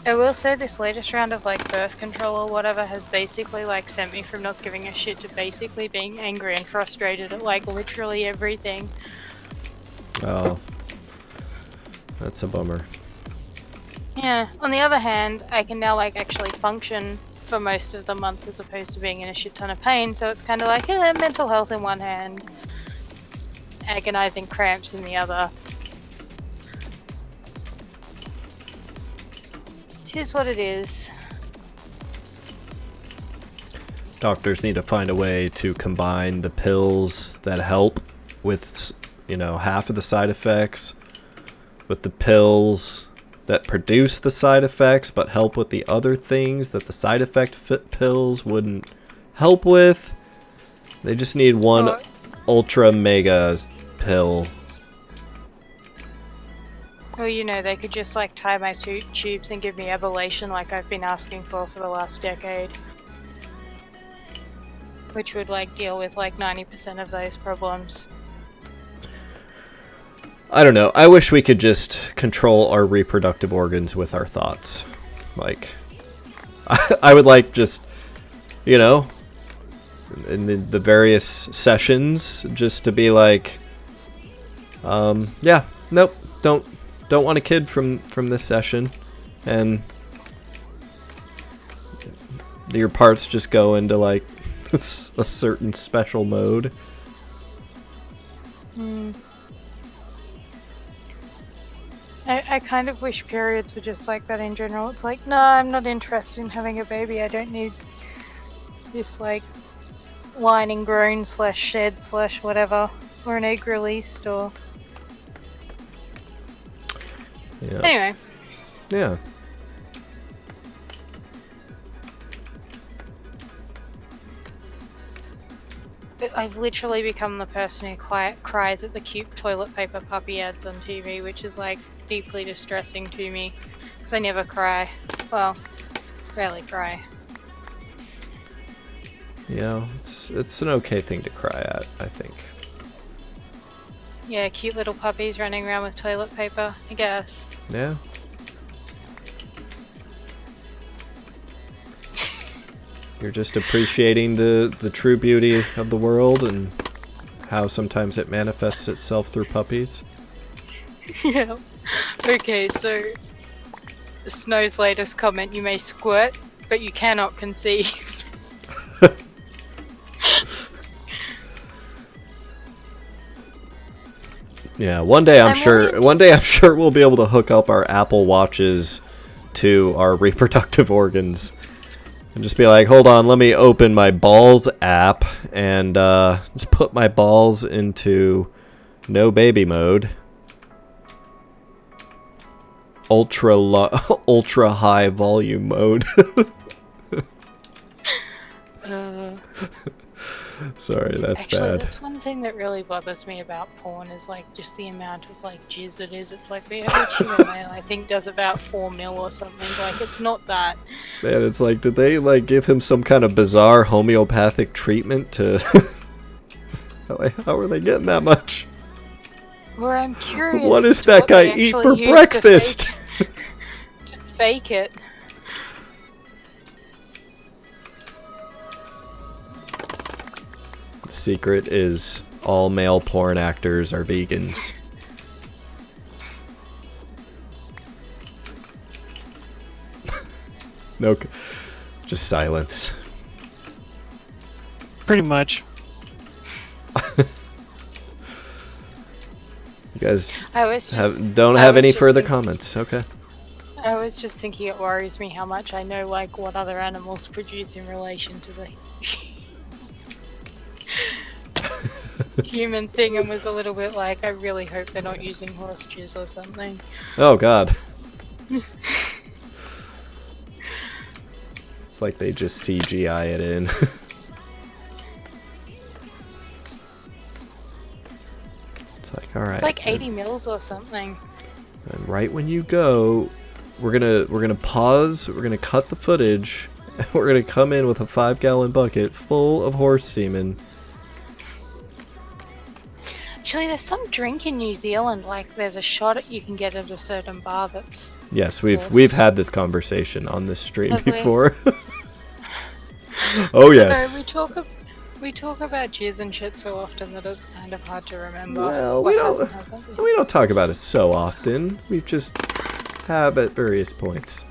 I will say this latest round of like birth control or whatever has basically like sent me from not giving a shit to basically being angry and frustrated at like literally everything. Oh, that's a bummer. Yeah, on the other hand, I can now like actually function for most of the month as opposed to being in a shit ton of pain, so it's kind of like mental health in one hand, agonizing cramps in the other. It is what it is. Doctors need to find a way to combine the pills that help with, you know, half of the side effects with the pills that produce the side effects but help with the other things that the side effect pills wouldn't help with. They just need one ultra mega pill. Well, you know, they could just like tie my tubes and give me ablation like I've been asking for the last decade. Which would like deal with like 90% of those problems. I don't know. I wish we could just control our reproductive organs with our thoughts. Like, I would like just, you know, in the various sessions, just to be like, yeah, nope, don't want a kid from this session, and your parts just go into like a certain special mode. I kind of wish periods were just like that in general. It's like, no, I'm not interested in having a baby. I don't need this like lining grown / shed / whatever, or an egg released, or Yeah. anyway. Yeah. I've literally become the person who cries at the cute toilet paper puppy ads on TV, which is like deeply distressing to me, because I never cry. Well, rarely cry. Yeah, it's an okay thing to cry at, I think. Yeah, cute little puppies running around with toilet paper, I guess. Yeah. You're just appreciating the true beauty of the world and how sometimes it manifests itself through puppies. Yeah. Okay, so Snow's latest comment: you may squirt, but you cannot conceive. Yeah, one day I'm sure we'll be able to hook up our Apple Watches to our reproductive organs. And just be like, hold on, let me open my balls app and just put my balls into no baby mode. ultra high volume mode. Sorry, that's Actually, bad. that's one thing that really bothers me about porn is like just the amount of like jizz it is. It's like the average human male I think does about 4 mil or something. Like it's not that. Man, it's like, did they like give him some kind of bizarre homeopathic treatment to? Like, how are they getting that much? Where I'm curious. What as does to that what guy they eat actually for use breakfast? To fake it. The secret is all male porn actors are vegans. No, just silence. Pretty much. You guys I was just, don't I have was any just further thinking- comments. Okay. I was just thinking it worries me how much I know like what other animals produce in relation to the human thing and was a little bit like, I really hope they're not using horse jizz or something. Oh God. It's like they just CGI it in. It's like, all right. It's like 80 mils or something. And right when you go, we're gonna pause. We're gonna cut the footage. And we're gonna come in with a 5-gallon bucket full of horse semen. Actually, there's some drink in New Zealand, like there's a shot you can get at a certain bar that's... Yes, we've Horse. we've had this conversation on this stream Have we? before. Oh yes. No, we talk about jizz and shit so often that it's kind of hard to remember. Well, what we has don't and hasn't. we don't talk about it so often. We just have at various points.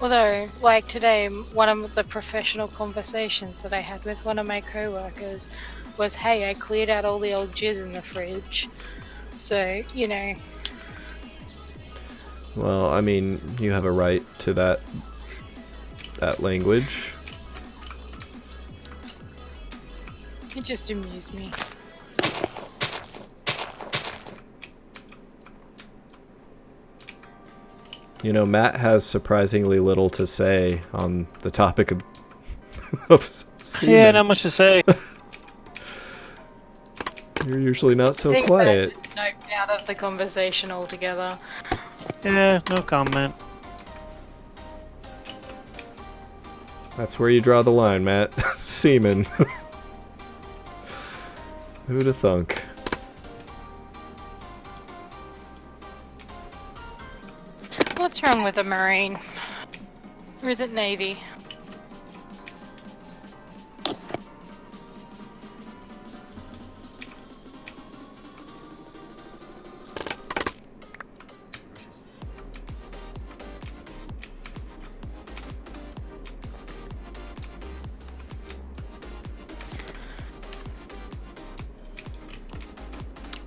Although, like today, one of the professional conversations that I had with one of my co-workers was, hey, I cleared out all the old jizz in the fridge. So, you know. Well, I mean, you have a right to that language. It just amused me. You know, Matt has surprisingly little to say on the topic of, of semen. Yeah, not much to say. You're usually not so I think quiet. Matt just noped out of the conversation altogether. Yeah, no comment. That's where you draw the line, Matt. Semen. Who'd have thunk? What's wrong with a Marine? Or is it Navy?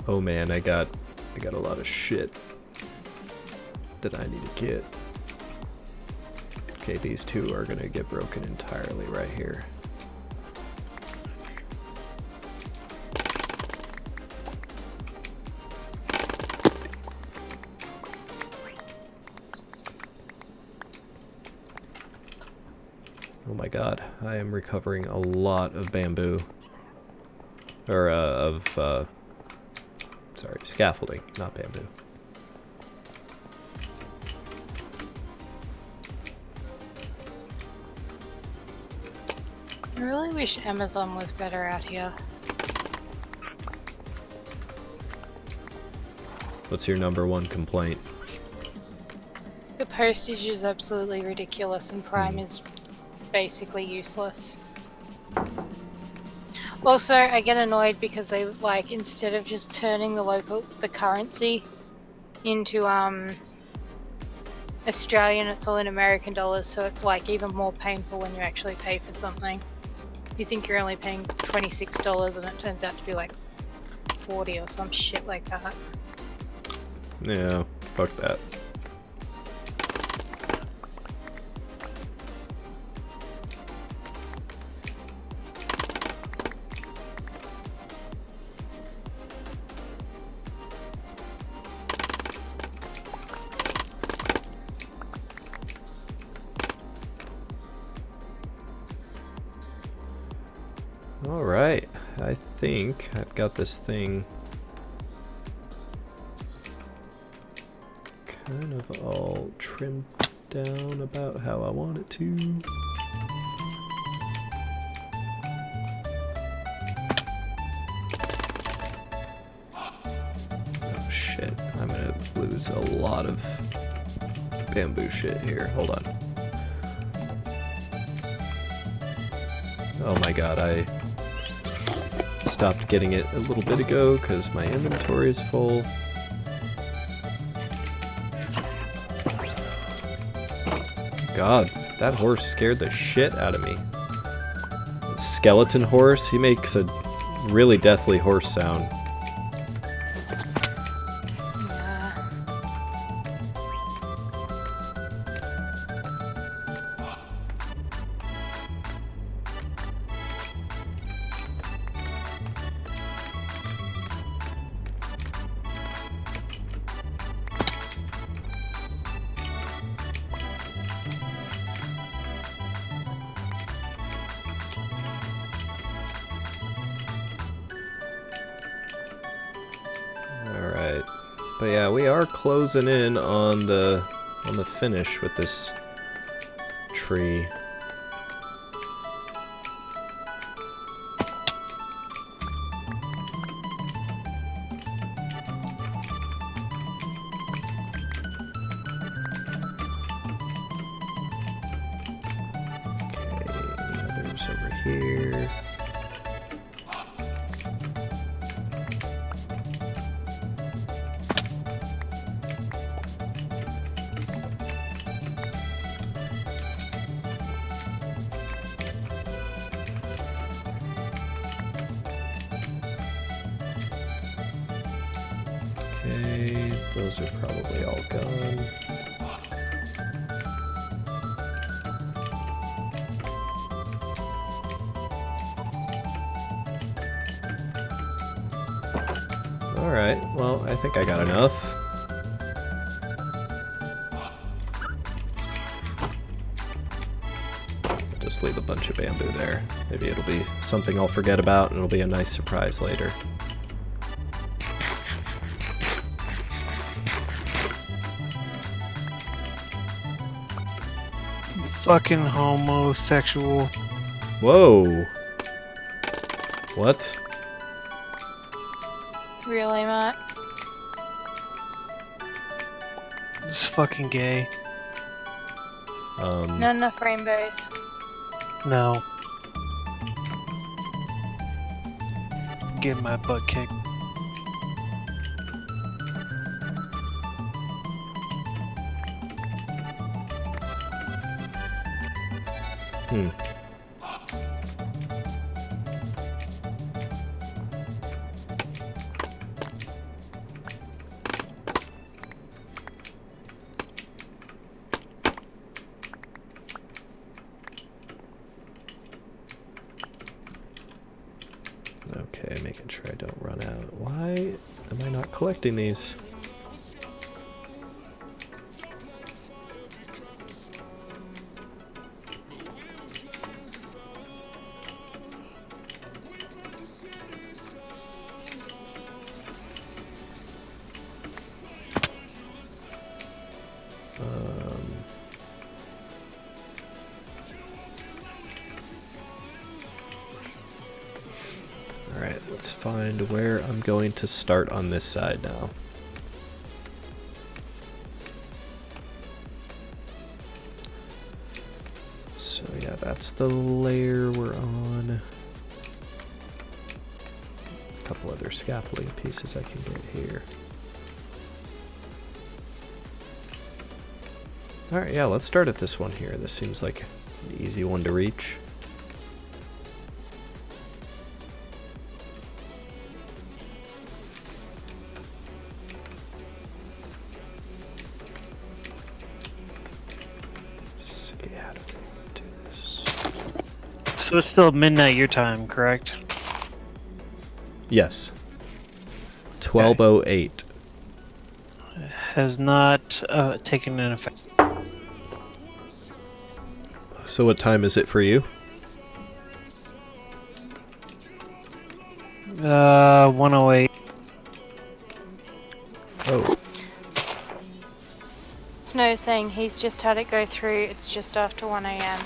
Oh man, I got a lot of shit that I need to get. Okay, these two are gonna get broken entirely right here. Oh my god, I am recovering a lot of bamboo. Or, sorry, scaffolding, not bamboo. I really wish Amazon was better out here. What's your #1 complaint? The postage is absolutely ridiculous and Prime is basically useless. Also, I get annoyed because they, like, instead of just turning the currency into, Australian, it's all in American dollars, so it's, like, even more painful when you actually pay for something. You think you're only paying $26 and it turns out to be, like, 40 or some shit like that. Yeah, fuck that. Alright, I think I've got this thing kind of all trimmed down about how I want it to. Oh shit, I'm gonna lose a lot of bamboo shit here. Hold on. Oh my god, I stopped getting it a little bit ago because my inventory is full. God, that horse scared the shit out of me. Skeleton horse, he makes a really deathly horse sound. Yeah. Alright. But yeah, we are closing in on the finish with this tree. Okay, any others over here? Okay, those are probably all gone. Alright, well, I think I got enough. Just leave a bunch of bamboo there. Maybe it'll be something I'll forget about and it'll be a nice surprise later. Fucking homosexual. Whoa! What? Really, Matt? It's fucking gay. Not enough rainbows. No. Get my butt kicked. Hmm. Okay, making sure I don't run out. Why am I not collecting these? Alright, let's find where I'm going to start on this side now. So yeah, that's the layer we're on. A couple other scaffolding pieces I can get here. Alright, yeah, let's start at this one here. This seems like an easy one to reach. Let's see, how do we do this? So it's still midnight your time, correct? Yes. 12:08. Has not taken an effect. So what time is it for you? 108. Oh. Snow saying he's just had it go through. It's just after 1 a.m.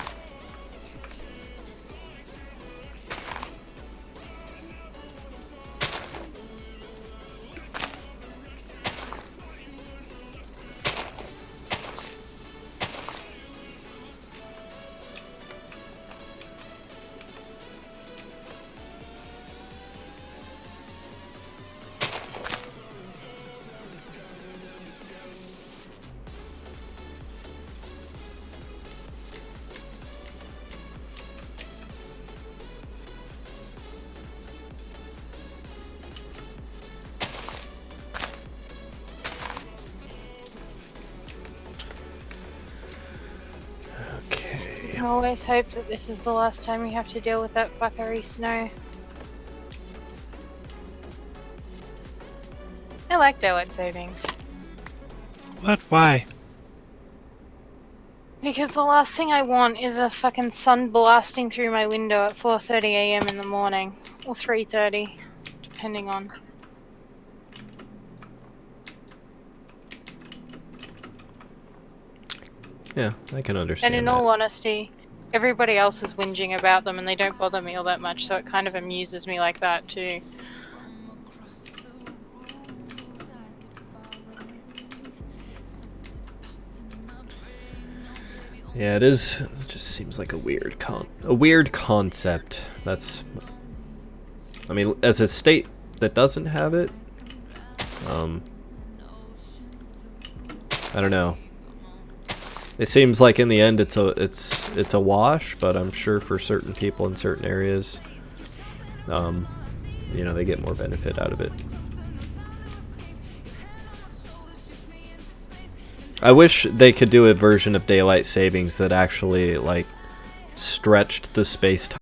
Okay. I always hope that this is the last time we have to deal with that fuckery Snow. I like daylight savings. What? Why? Because the last thing I want is a fucking sun blasting through my window at 4:30 a.m. in the morning. Or 3:30, depending on. Yeah, I can understand And in that. all honesty, everybody else is whinging about them and they don't bother me all that much, so it kind of amuses me like that too. Yeah, it is. It just seems like a weird concept. That's, I mean, as a state that doesn't have it, I don't know. It seems like in the end it's a wash, but I'm sure for certain people in certain areas, you know, they get more benefit out of it. I wish they could do a version of daylight savings that actually like stretched the space-time